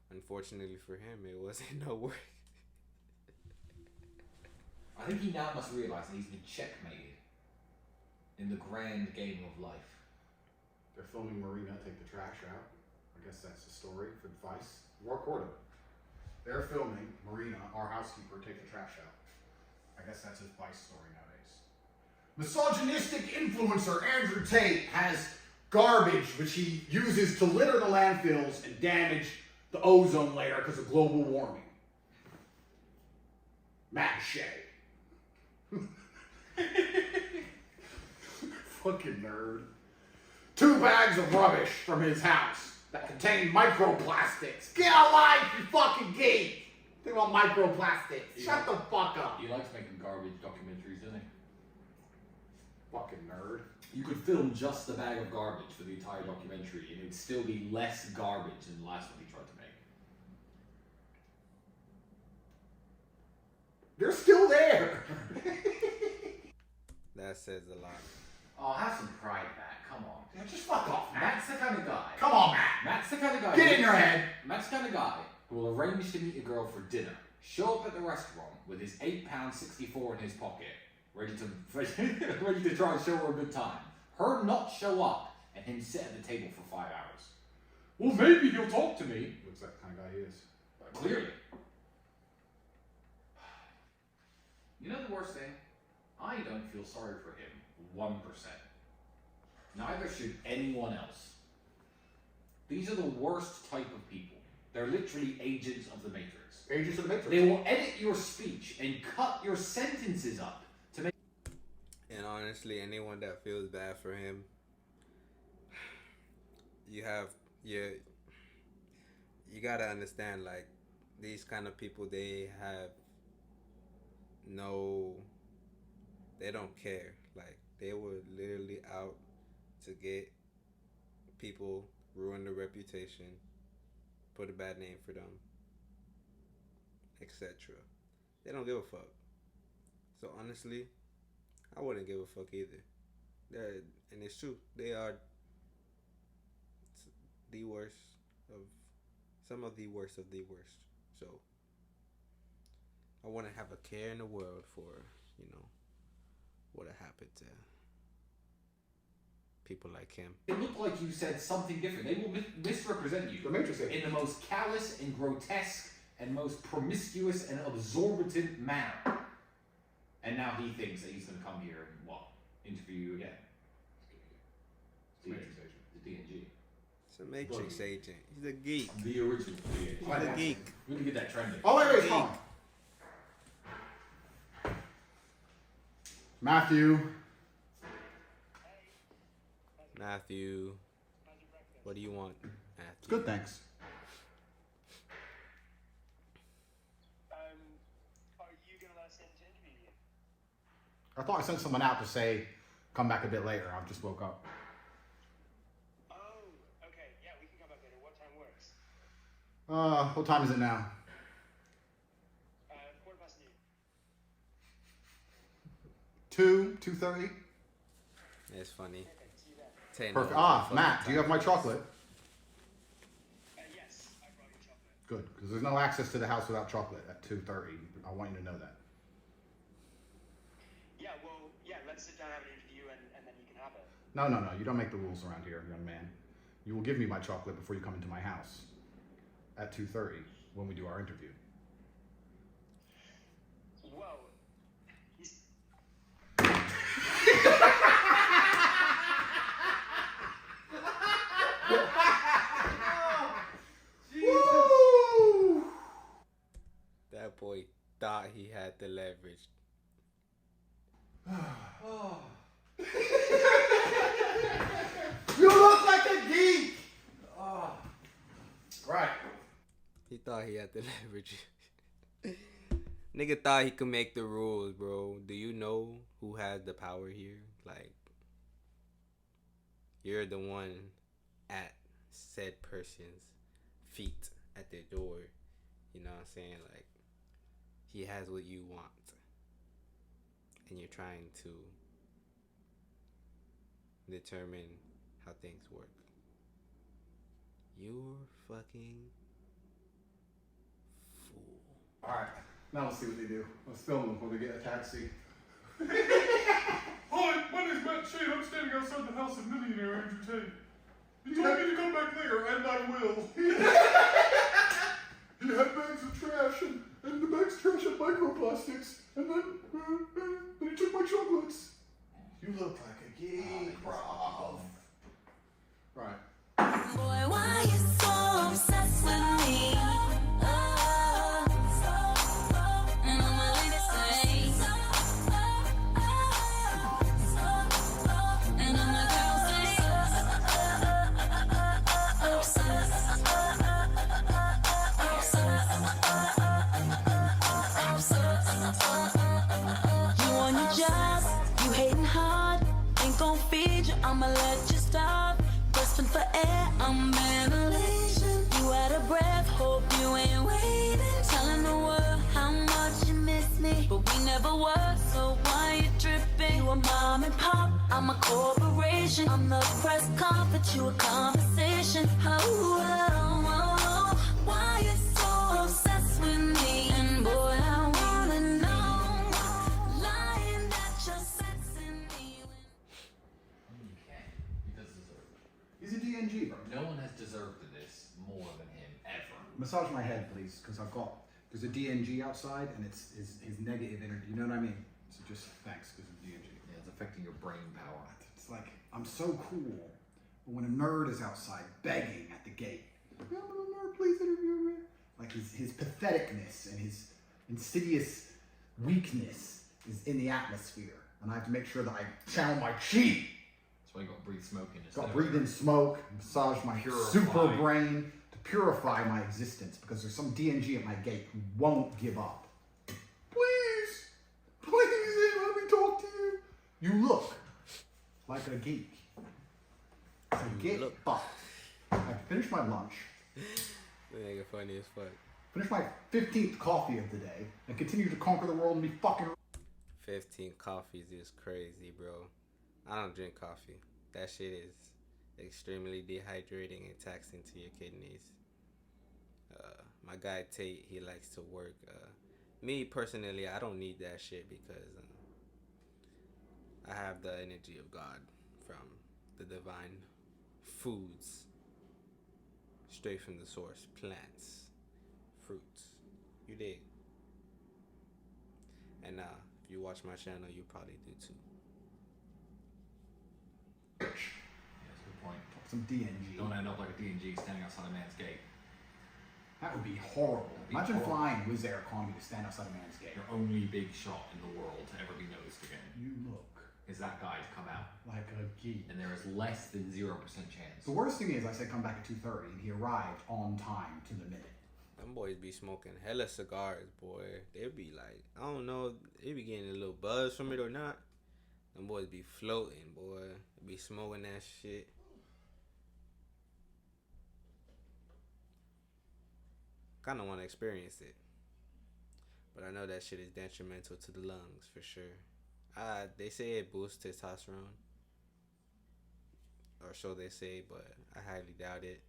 Unfortunately for him, it wasn't no work. I think he now must realize that he's been checkmated in the grand game of life. They're filming Marina take the trash out. I guess that's the story for the Vice. Recorded. They're filming Marina, our housekeeper, take the trash out. I guess that's his Vice story nowadays. Misogynistic influencer Andrew Tate has garbage which he uses to litter the landfills and damage the ozone layer because of global warming. Matt Shea. Fucking nerd. 2 bags of rubbish from his house that contain microplastics. Get a life, you fucking geek! Think about microplastics. Shut the fuck up. He likes making garbage documentaries, doesn't he? Fucking nerd. You could film just the bag of garbage for the entire documentary and it would still be less garbage than the last one he tried to make. They're still there. That says a lot. Oh, have some pride, Matt. Come on. Yeah, just fuck off, Matt. Matt's the kind of guy. Come on, Matt. Matt's the kind of guy. Get in your head. Matt's the kind of guy who will arrange to meet a girl for dinner, show up at the restaurant with his £8.64 in his pocket, ready to try and show her a good time. Her not show up, and him sit at the table for 5 hours. Well, maybe he'll talk to me. Looks like the kind of guy he is. Clearly. You know the worst thing? I don't feel sorry for him 1%. Neither should anyone else. These are the worst type of people. They're literally agents of the Matrix. Agents of the Matrix. They will edit your speech and cut your sentences up to make. And honestly, anyone that feels bad for him, you gotta understand, like, these kind of people, they don't care. Like, they were literally out to get people, ruin their reputation, put a bad name for them, etc. They don't give a fuck. So honestly, I wouldn't give a fuck either. And it's true. They are the worst of some of the worst of the worst. So I wouldn't have a care in the world for, what happened to people like him. It looked like you said something different. They will misrepresent you The Matrix in the most callous and grotesque and most promiscuous and absorbent manner. And now he thinks that he's going to come here and interview you again. It's Matrix agent. The DNG. It's a Matrix agent. He's a geek. The original DNG. He's a geek. We're going to get that trending. Oh, wait, come on. Matthew. Matthew, what do you want, Matthew? Good, thanks. Are you gonna let us in to interview you? I thought I sent someone out to say, come back a bit later. I just woke up. Oh, okay. Yeah, we can come back later. What time works? What time is it now? 1:15. 2:30? It's funny. Perfect. Matt, do you have my chocolate? Yes, I brought you chocolate. Good, because there's no access to the house without chocolate at 2:30. I want you to know that. Yeah, well, let's sit down and have an interview and then you can have it. No. You don't make the rules around here, young man. You will give me my chocolate before you come into my house at 2:30 when we do our interview. Whoa. He's... That boy thought he had the leverage. You look like a geek! Right. He thought he had the leverage. Nigga thought he could make the rules, bro. Do you know who has the power here? Like, you're the one at said person's feet at their door. You know what I'm saying? Like, he has what you want. And you're trying to determine how things work. You're fucking fool. Alright, now let's see what they do. Let's film them when we get a taxi. Hi, my name's Matt Tate. I'm standing outside the house of millionaire Andrew Tate. He told me to come back later, and I will. He had bags of trash, and the bags of trash had microplastics, and then he took my chocolates. You look like a geek, bro. Right. Boy, why you so obsessed with me? And all my ladies say, and all my girls say, you on your job, you hating hard, ain't gon' feed you, I'ma let you starve. Grasping for air, I'm ventilation. You out of breath, hope you ain't waiting. Telling the world how much you miss me, but we never were, so why you tripping? You a mom and pop, I'm I'm a corporation. I'm the press conference, you a conversation. Why you so obsessed with me? And boy, I wanna know. Lying that you're sexing me. You can. He does deserve it. He's a DNG, bro. No one has deserved this more than him, ever. Massage my head, please, because there's a DNG outside, and it's his negative energy. You know what I mean? So just thanks, because of DNG. Yeah, it's affecting your brain power. It's like, I'm so cool, but when a nerd is outside begging at the gate, I'm a nerd, please interview me. Like his patheticness and his insidious weakness is in the atmosphere, and I have to make sure that I channel my chi. That's why you got to breathe smoke in. Got to breathe in smoke, massage my super brain to purify my existence, because there's some DNG at my gate who won't give up. Please, let me talk to you. You look like a geek. So get fucked. I finished my lunch. Nigga funny as fuck. Finish my 15th coffee of the day and continue to conquer the world and be fucking. 15 coffees is crazy, bro. I don't drink coffee. That shit is extremely dehydrating and taxing to your kidneys. My guy Tate, he likes to work. Me personally, I don't need that shit because I have the energy of God from the divine foods, straight from the source, plants, fruits. You dig? And if you watch my channel, you probably do too. Yeah, that's a good point. Some DNG. Don't end up like a DNG standing outside a man's gate. That would be horrible. Imagine flying Wizz Air economy to stand outside a man's gate. Your only big shot in the world to ever be noticed again. You look is that guy to come out like a geek. And there is less than 0% chance. The worst thing is I said come back at 2:30 and he arrived on time to the minute. Them boys be smoking hella cigars, boy. They be like, I don't know, they be getting a little buzz from it or not. Them boys be floating, boy. They be smoking that shit. Kind of want to experience it, but I know that shit is detrimental to the lungs for sure. They say it boosts testosterone, or so they say, but I highly doubt it.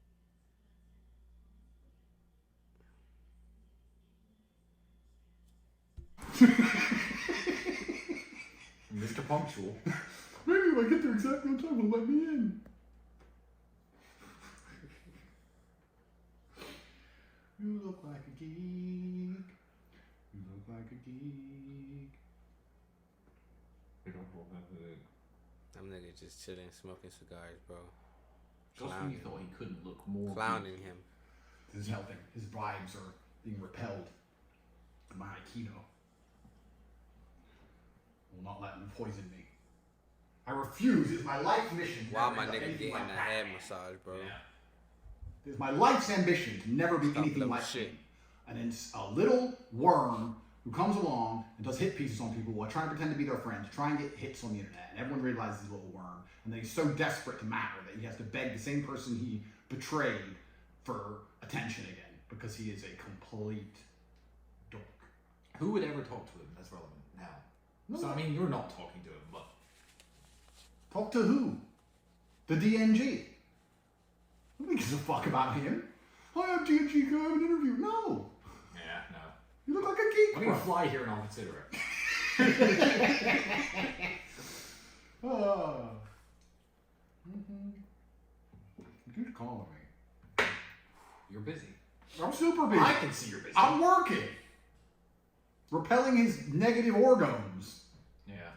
Mr. Punctual. Maybe if I get there exactly on time, they'll let me in. You look like a geek. You look like a geek. Them niggas just chilling, smoking cigars, bro. Just when you thought he couldn't look more clowning him. This is helping. His vibes are being repelled. My Aikido will not let him poison me. I refuse. It's my life mission. Why my nigga getting a head massage, bro? Yeah. It's my life's ambition to never be anything like shit. him. And then a little worm who comes along and does hit pieces on people while trying to pretend to be their friend, to try and get hits on the internet. And everyone realizes he's a little worm. And then he's so desperate to matter that he has to beg the same person he betrayed for attention again, because he is a complete dork. Who would ever talk to him that's relevant now? No. So, I mean, you're not talking to him, but... Talk to who? The DNG. Nobody gives a fuck about him. Hi, I'm DNG, can I have an interview? No. Yeah, no. You look like a geek. I'm going to fly here and I'll consider it. You're calling me. You're busy. I'm super busy. I can see you're busy. I'm working. Repelling his negative organs. Yeah.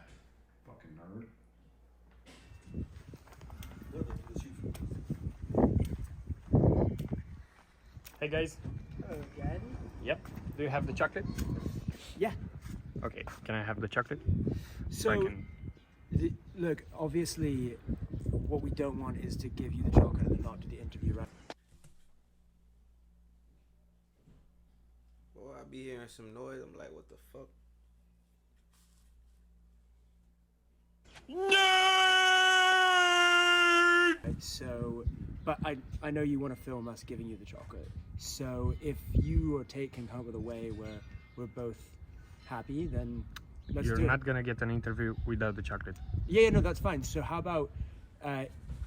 Fucking nerd. Hey guys. Hello, Daddy. Yep. Do you have the chocolate? Yeah. Okay. Can I have the chocolate? So, I can... look, obviously, what we don't want is to give you the chocolate and then not do the interview, right? Boy, I be hearing some noise. I'm like, what the fuck? So, but I know you want to film us giving you the chocolate. So if you or Tate can come up with a way where we're both happy, then Let's You're do it. not gonna get an interview without the chocolate. Yeah, no, that's fine. So how about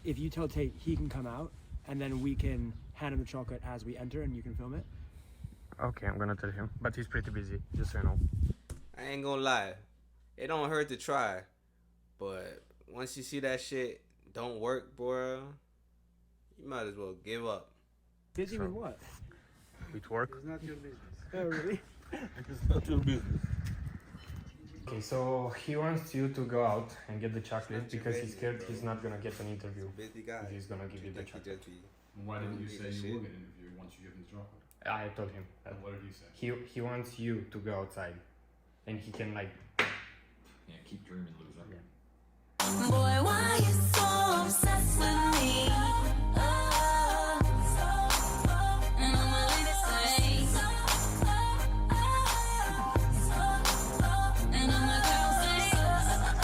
if you tell Tate he can come out, and then we can hand him the chocolate as we enter, and you can film it. Okay, I'm gonna tell him, but he's pretty busy, just so you know. I ain't gonna lie. It don't hurt to try. But once you see that shit don't work, bro, you might as well give up. Busy with what? With work. It's not your business. Oh, really? It's not your business. Okay, so he wants you to go out and get the chocolate It's not your because he's business, scared bro. he's not gonna get an interview. Busy guy. If he's gonna give you the think he chocolate. just be Why didn't you Eat say the you shit. were going to interview once you give him the chocolate? I told him that. And what did he say? He wants you to go outside, and he can like. Yeah, keep dreaming, loser. Boy, why you so obsessed with me? And I'm really the same. And I'm a girl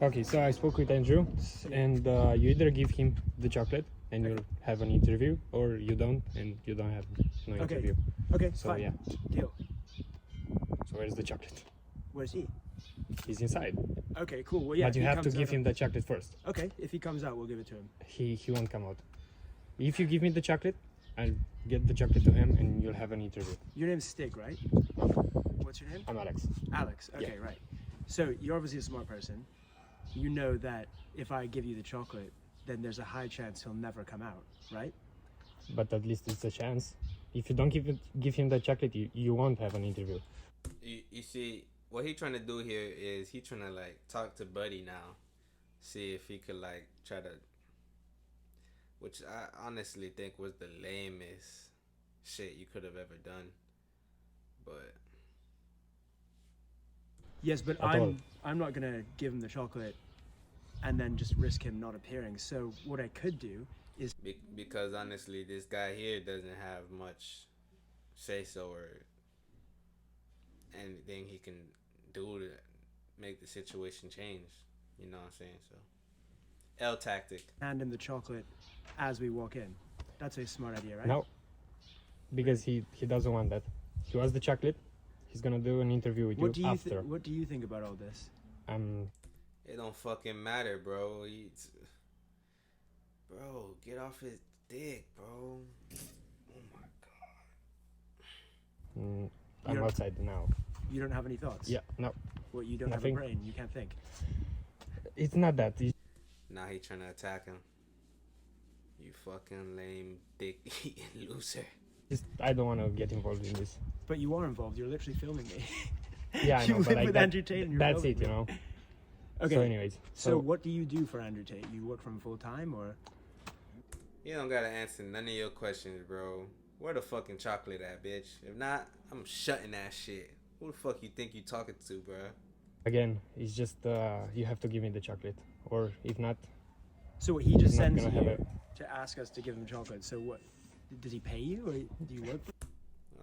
Okay, so I spoke with Andrew, and you either give him the chocolate and you'll have an interview, or you don't, and you don't have no Okay. interview. Okay, So fine. yeah. Deal. So where's the chocolate? Where's he? He's inside. Okay, cool. Well, yeah. But you he have to comes give out- him the chocolate first. Okay, if he comes out, we'll give it to him. He won't come out. If you give me the chocolate, I'll get the chocolate to him, and you'll have an interview. Your name's Stig, right? What's your name? I'm Alex. Alex. Okay, Yeah. right. So you're obviously a smart person. You know that if I give you the chocolate, then there's a high chance he'll never come out, right? But at least it's a chance. If you don't give him the chocolate, you won't have an interview. You see, what he trying to do here is he trying to like talk to Buddy now, see if he could like try to, which I honestly think was the lamest shit you could have ever done. But Yes, but At all. I'm not gonna give him the chocolate and then just risk him not appearing. So what I could do is because honestly, this guy here doesn't have much say so or anything he can do to make the situation change. You know what I'm saying? So L tactic. hand him the chocolate as we walk in. That's a smart idea, right? No, because he doesn't want that. He wants the chocolate. He's gonna do an interview with What do you you after. what do you think about all this? It don't fucking matter, bro. Bro, get off his dick, bro. Oh my god. I'm don't- outside now. You don't have any thoughts? Yeah, no. What, you don't Nothing. have a brain? You can't think? It's not that. Now he trying to attack him. You fucking lame, dick eating loser. I don't want to get involved in this. But you are involved. You're literally filming me. Yeah, I You know, but live like with that, Andrew Tate and you're that's filming it, you me. know. Okay. So anyways, So what do you do for Andrew Tate? You work for him full time, or? You don't gotta answer none of your questions, bro. Where the fucking chocolate at, bitch? If not, I'm shutting that shit. Who the fuck you think you talking to, bro? again, it's just you have to give me the chocolate, or if not, So what, he just I'm not sends gonna have you it. to ask us to give him chocolate. So what? Does he pay you, or do you work for?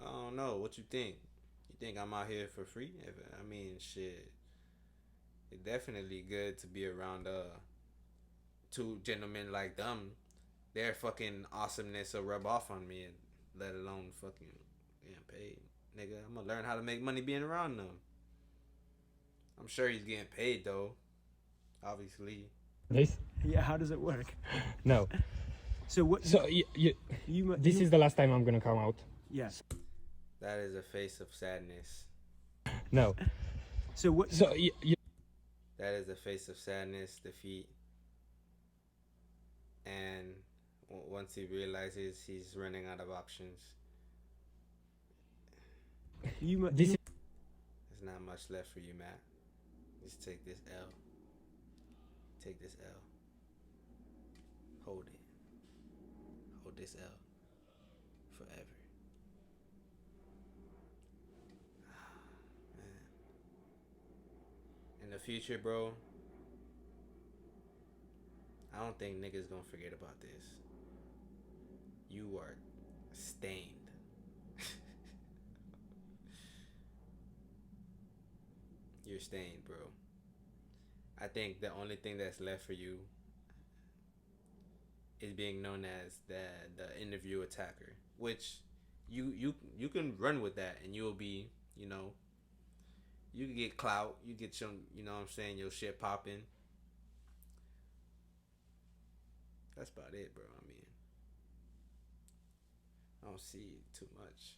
I don't know. What you think? You think I'm out here for free? I mean, shit. It's definitely good to be around two gentlemen like them. Their fucking awesomeness will rub off on me, let alone fucking getting paid. Nigga, I'm gonna learn how to make money being around them. I'm sure he's getting paid though. Obviously. this. Yeah. How does it work? No. So what? So this is the last time I'm gonna come out. Yes. That is a face of sadness. No. So what? So That is a face of sadness, defeat, and once he realizes he's running out of options, this there's not much left for you, Matt. Just take this L. Take this L. Hold it. Hold this L forever. Man. In the future, bro, I don't think niggas gonna forget about this. You are stained. You're stained, bro. I think the only thing that's left for you is being known as the interview attacker, which you can run with that, and you'll be, you know, you can get clout, you get your, you know what I'm saying, your shit popping. That's about it, bro. I mean, I don't see too much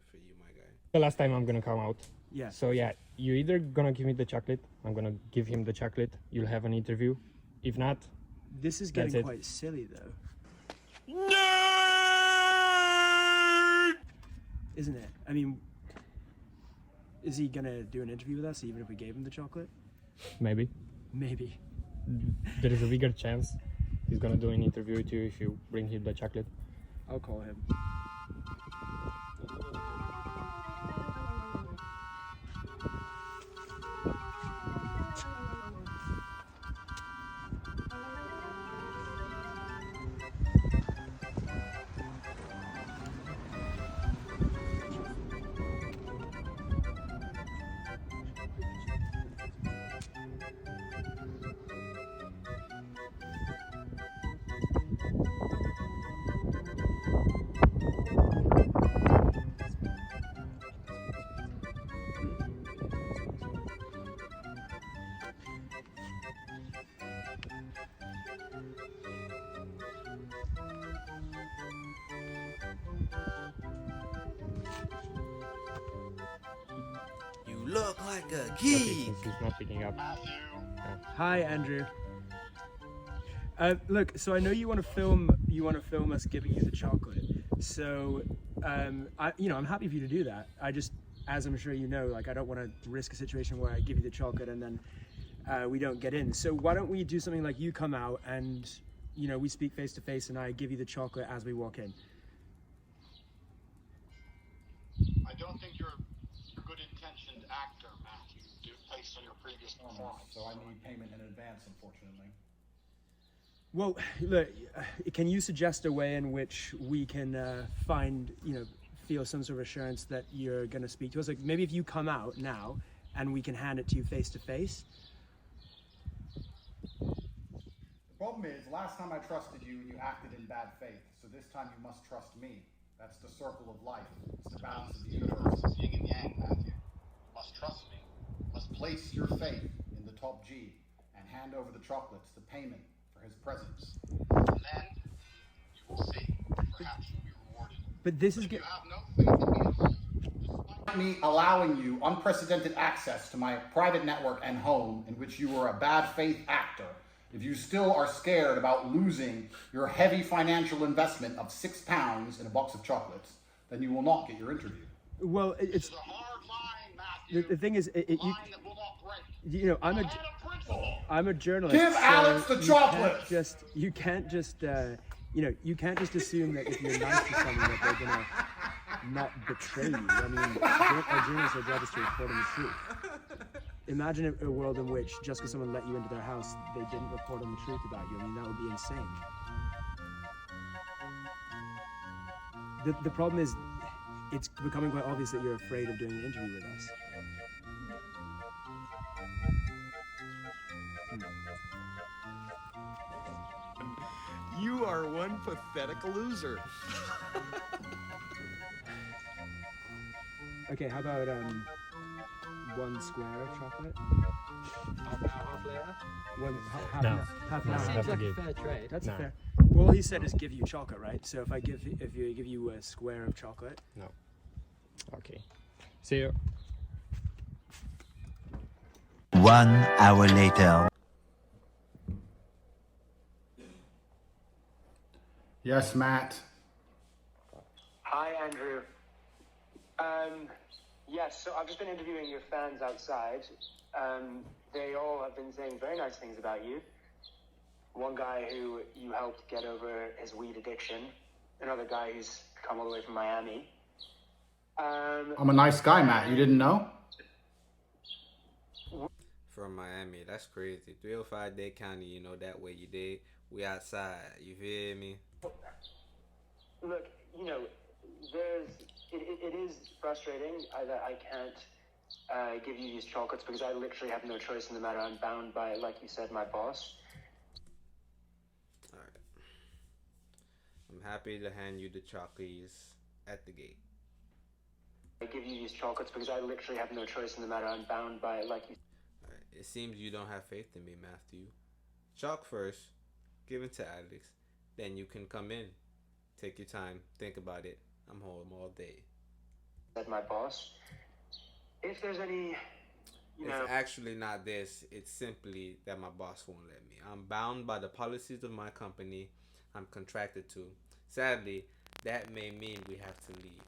for you, my guy. The last time I'm gonna come out. Yeah. So yeah, you're either gonna give me the chocolate, I'm gonna give him the chocolate, you'll have an interview. If not, this is that's getting it. quite silly, though. Isn't it? I mean, is he gonna do an interview with us even if we gave him the chocolate? Maybe. Maybe. There is a bigger chance he's gonna do an interview with you if you bring him the chocolate. I'll call him. You look like a Okay, geek. since he's not picking up. Hi, Andrew. Look, so I know you want to film. You want to film us giving you the chocolate. So, I'm happy for you to do that. I just, as I'm sure you know, like I don't want to risk a situation where I give you the chocolate and then we don't get in. So why don't we do something like you come out and, you know, we speak face to face and I give you the chocolate as we walk in. I don't think you're a good-intentioned actor, Matthew, based on your previous performance. So I need payment in advance, unfortunately. Well, look, can you suggest a way in which we can find, you know, feel some sort of assurance that you're going to speak to us? Like maybe if you come out now and we can hand it to you face to face. The problem is, last time I trusted you, you acted in bad faith. So this time you must trust me. That's the circle of life. It's the balance of the universe. It's yin and yang, Matthew. You must trust me. You must place your faith in the top G and hand over the chocolates, the payment for his presence. And then you will see. Perhaps you'll be rewarded. But this is If you have no faith in me, Despite me allowing you unprecedented access to my private network and home in which you were a bad faith actor, if you still are scared about losing your heavy financial investment of £6 in a box of chocolates, then you will not get your interview. Well, it's a hard line, Matthew. The thing is, line that will not break. you know, I'm a journalist. Give Alex the chocolate. You can't just assume that if you're nice to someone that they're gonna not betray you. I mean, a journalist's job is to report on the truth. Imagine a world in which just because someone let you into their house, they didn't report on the truth about you. I mean, that would be insane. The problem is, it's becoming quite obvious that you're afraid of doing an interview with us. You are one pathetic loser. Okay, how about one square of chocolate? Half later? Half No. an hour. Seems like a fair trade. That's No. fair. Well, all he said is give you chocolate, right? So if I give you a square of chocolate. No. Okay. See you. 1 hour later. Yes, Matt. Hi, Andrew. Yes, so I've just been interviewing your fans outside. They all have been saying very nice things about you. One guy who you helped get over his weed addiction. Another guy who's come all the way from Miami. I'm a nice guy, Matt. You didn't know? From Miami, that's crazy. 305 Dade County, you know, that way you did. We outside, you feel me? Look, you know, it is frustrating that I can't give you these chocolates because I literally have no choice in the matter. I'm bound by, like you said, my boss. Alright. I'm happy to hand you the chocolates at the gate. I give you these chocolates because I literally have no choice in the matter. I'm bound by it, like you. It seems you don't have faith in me, Matthew. Chalk first, give it to Alex, then you can come in. Take your time, think about it. I'm home all day. Said my boss. If there's any, It's actually not this. It's simply that my boss won't let me. I'm bound by the policies of my company I'm contracted to. Sadly, that may mean we have to leave.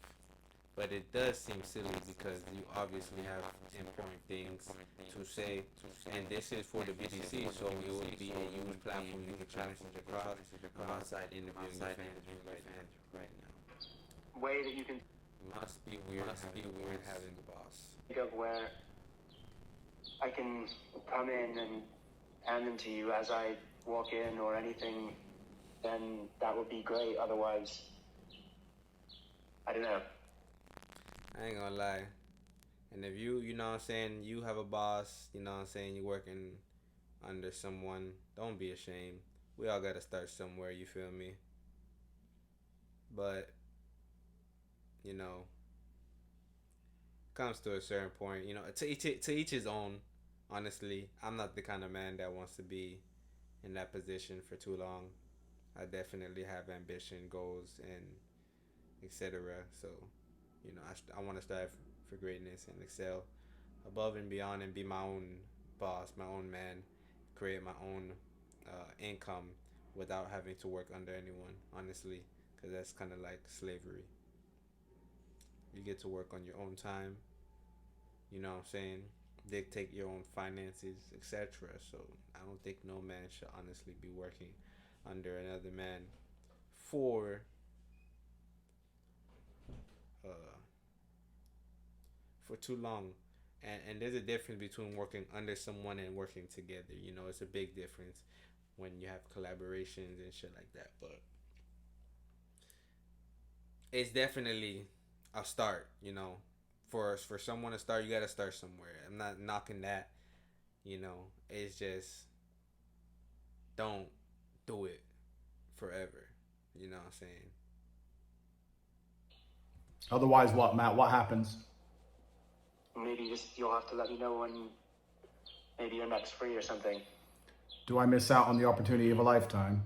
But it does seem silly because you obviously have important things to say. And this is for the BBC, so it would be a huge platform you can try to message across. I'm outside interviewing your fans right now. way that you can Must be weird having the boss. think of where I can come in and hand them to you as I walk in or anything, then that would be great. Otherwise, I don't know. I ain't gonna lie. And if you know what I'm saying, you have a boss, you know what I'm saying, you're working under someone, don't be ashamed. We all gotta start somewhere, you feel me? But, you know, comes to a certain point, to each his own, honestly. I'm not the kind of man that wants to be in that position for too long. I definitely have ambition, goals, and etc. So, I want to strive for greatness and excel above and beyond and be my own boss, my own man, create my own income without having to work under anyone, honestly, because that's kind of like slavery. You get to work on your own time, you know what I'm saying, dictate your own finances, etc. So I don't think no man should honestly be working under another man for too long. And there's a difference between working under someone and working together. It's a big difference when you have collaborations and shit like that. But it's definitely a start, For someone to start, you gotta start somewhere. I'm not knocking that, It's just don't do it forever. You know what I'm saying? Otherwise, what, Matt? What happens? Maybe you'll have to let me know when maybe you're next free or something. Do I miss out on the opportunity of a lifetime?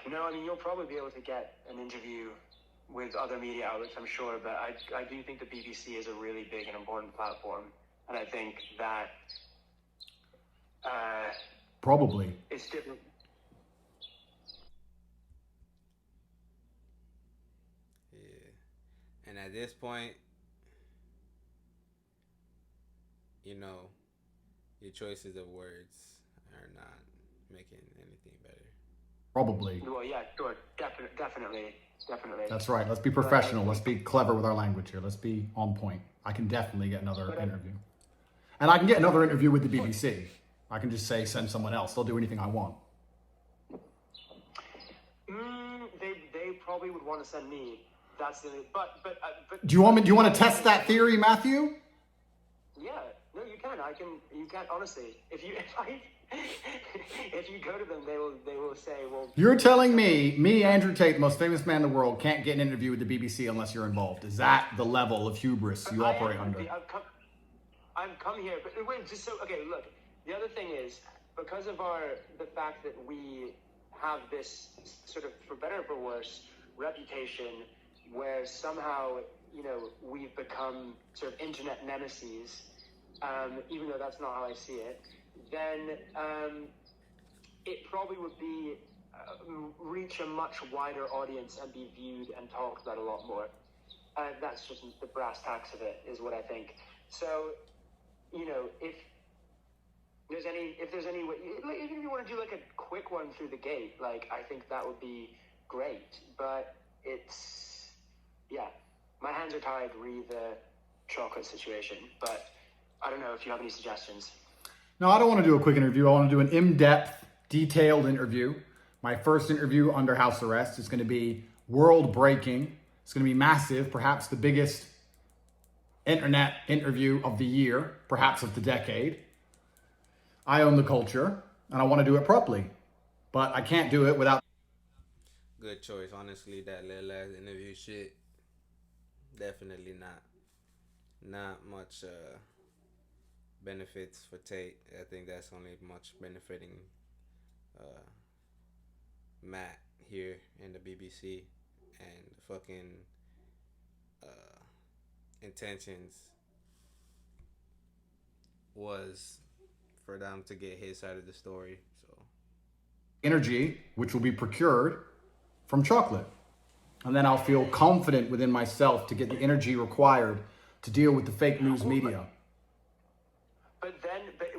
You'll probably be able to get an interview with other media outlets, I'm sure, but I do think the BBC is a really big and important platform, and I think that Probably. it's different. Yeah. And at this point, your choices of words are not making anything better. Probably. Well, yeah, sure, definitely. That's right. Let's be professional. Let's be clever with our language here. Let's be on point. I can definitely get another interview. And I can get another interview with the BBC. I can just say, send someone else. They'll do anything I want. They probably would want to send me. That's the but. Do you want to test that theory, Matthew? Yeah, no, you can. You can honestly. If you go to them, they will say, well. You're telling me, Andrew Tate, the most famous man in the world, can't get an interview with the BBC unless you're involved. Is that the level of hubris you operate under? I've come here, but wait, just so okay. Look, the other thing is because of the fact that we have this sort of, for better or for worse, reputation where somehow we've become sort of internet nemesis, even though that's not how I see it. Then it probably would be reach a much wider audience and be viewed and talked about a lot more. That's just the brass tacks of it, is what I think. So, if there's any way, even if you want to do like a quick one through the gate, like I think that would be great. But my hands are tied re the chocolate situation. But I don't know if you have any suggestions. No, I don't want to do a quick interview. I want to do an in-depth, detailed interview. My first interview under house arrest is going to be world-breaking. It's going to be massive, perhaps the biggest internet interview of the year, perhaps of the decade. I own the culture, and I want to do it properly. but I can't do it without. Good choice, honestly. That little ass interview shit, definitely not much benefits for Tate. I think that's only much benefiting Matt here in the BBC, and the fucking intentions was for them to get his side of the story. So Energy, which will be procured from chocolate. And then I'll feel confident within myself to get the energy required to deal with the fake news media. But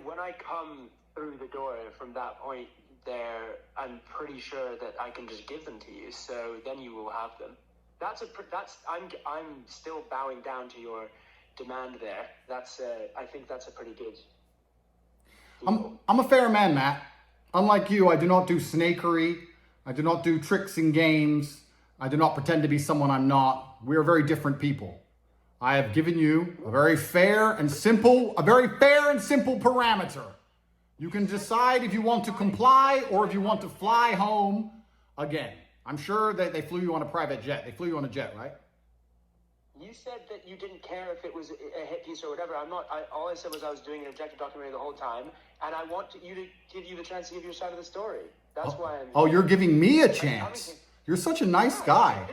when I come through the door from that point there, I'm pretty sure that I can just give them to you. So then you will have them. I'm still bowing down to your demand there. I think that's a pretty good deal. I'm a fair man, Matt. Unlike you, I do not do snakery. I do not do tricks and games. I do not pretend to be someone I'm not. We are very different people. I have given you a very fair and simple parameter. You can decide if you want to comply or if you want to fly home again. I'm sure that they flew you on a private jet. They flew you on a jet, right? You said that you didn't care if it was a hit piece or whatever. All I said was I was doing an objective documentary the whole time, and I want you to give you the chance to give your side of the story. That's why I'm... Oh, you're giving me a chance. You're such a nice guy.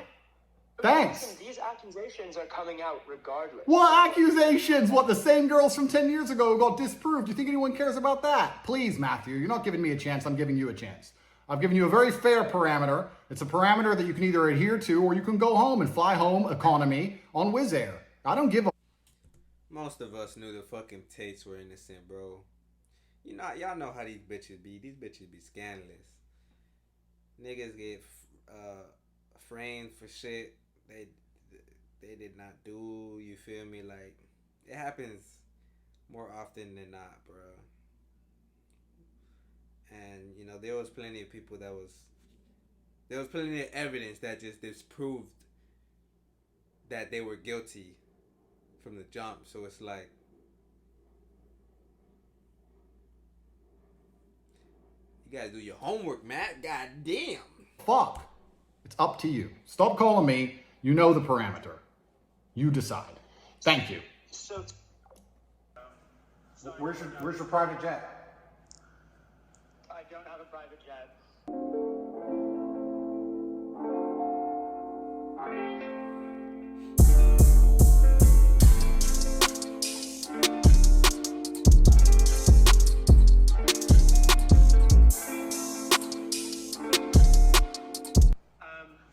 Thanks. Listen, these accusations are coming out regardless. What accusations? What, the same girls from 10 years ago who got disproved? Do you think anyone cares about that? Please, Matthew, you're not giving me a chance. I'm giving you a chance. I've given you a very fair parameter. It's a parameter that you can either adhere to or you can go home and fly home economy on Wizz Air. I don't give a... most of us knew the fucking Tates were innocent, bro. You know, y'all know how these bitches be. These bitches be scandalous. Niggas get framed for shit they did not do. You feel me? Like, it happens more often than not, bro. And, you know, there was plenty of people there was plenty of evidence that just disproved that they were guilty from the jump. So it's like, you gotta do your homework, Matt. God damn. Fuck. It's up to you. Stop calling me. You know the parameter. You decide. Thank you. Where's your private jet? I don't have a private jet.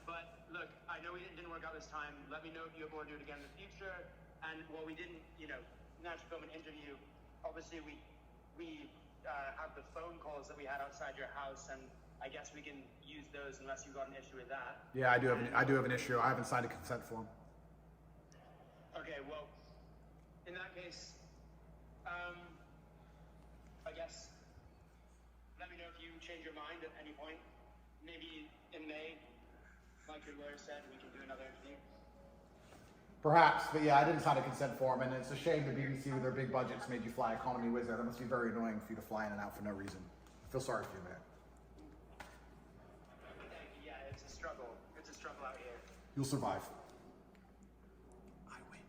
But look, I know it didn't work out this time. Let me know if you ever want to do it again in the future. And while we didn't, naturally film an interview, obviously we have the phone calls that we had outside your house, and I guess we can use those unless you've got an issue with that. Yeah, I do have an issue. I haven't signed a consent form. Okay, well, in that case, I guess, let me know if you change your mind at any point. Maybe in May, like your lawyer said, we can do another interview. Perhaps, but yeah, I didn't sign a consent form, and it's a shame the BBC with their big budgets made you fly economy Wizz Air. That must be very annoying for you to fly in and out for no reason. I feel sorry for you, man. Yeah, it's a struggle. It's a struggle out here. You'll survive. I win.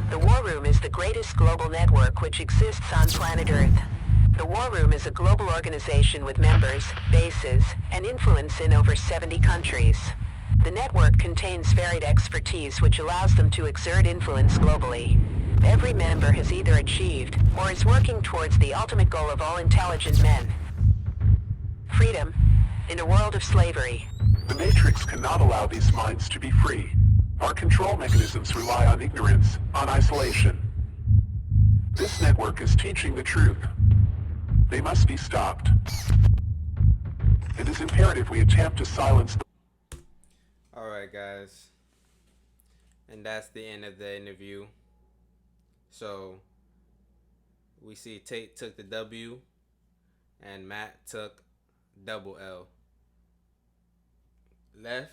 The War Room is the greatest global network which exists on planet Earth. The War Room is a global organization with members, bases, and influence in over 70 countries. The network contains varied expertise which allows them to exert influence globally. Every member has either achieved, or is working towards the ultimate goal of all intelligent men. Freedom in a world of slavery. The Matrix cannot allow these minds to be free. Our control mechanisms rely on ignorance, on isolation. This network is teaching the truth. They must be stopped. It is imperative we attempt to silence them. Alright, guys. And that's the end of the interview. So, we see Tate took the W, and Matt took double L. Left,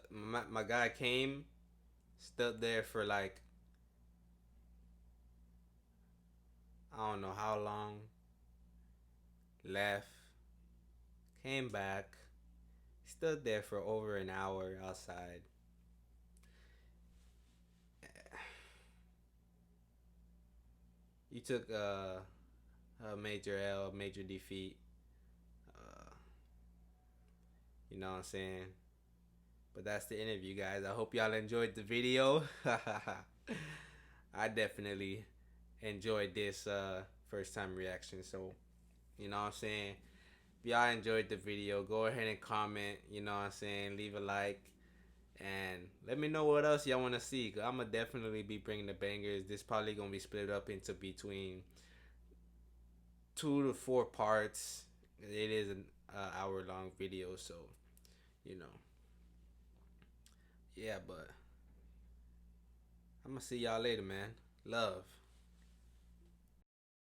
my guy came, stood there for like, I don't know how long. Left, came back, stood there for over an hour outside. You took a major L, major defeat. You know what I'm saying? But that's the interview, guys. I hope y'all enjoyed the video. I definitely enjoyed this first time reaction. So, you know what I'm saying? If y'all enjoyed the video, go ahead and comment. You know what I'm saying? Leave a like. And let me know what else y'all want to see. Cause I'm going to definitely be bringing the bangers. This probably going to be split up into between 2 to 4 parts. It is an hour-long video. So, you know. Yeah, but I'm going to see y'all later, man. Love.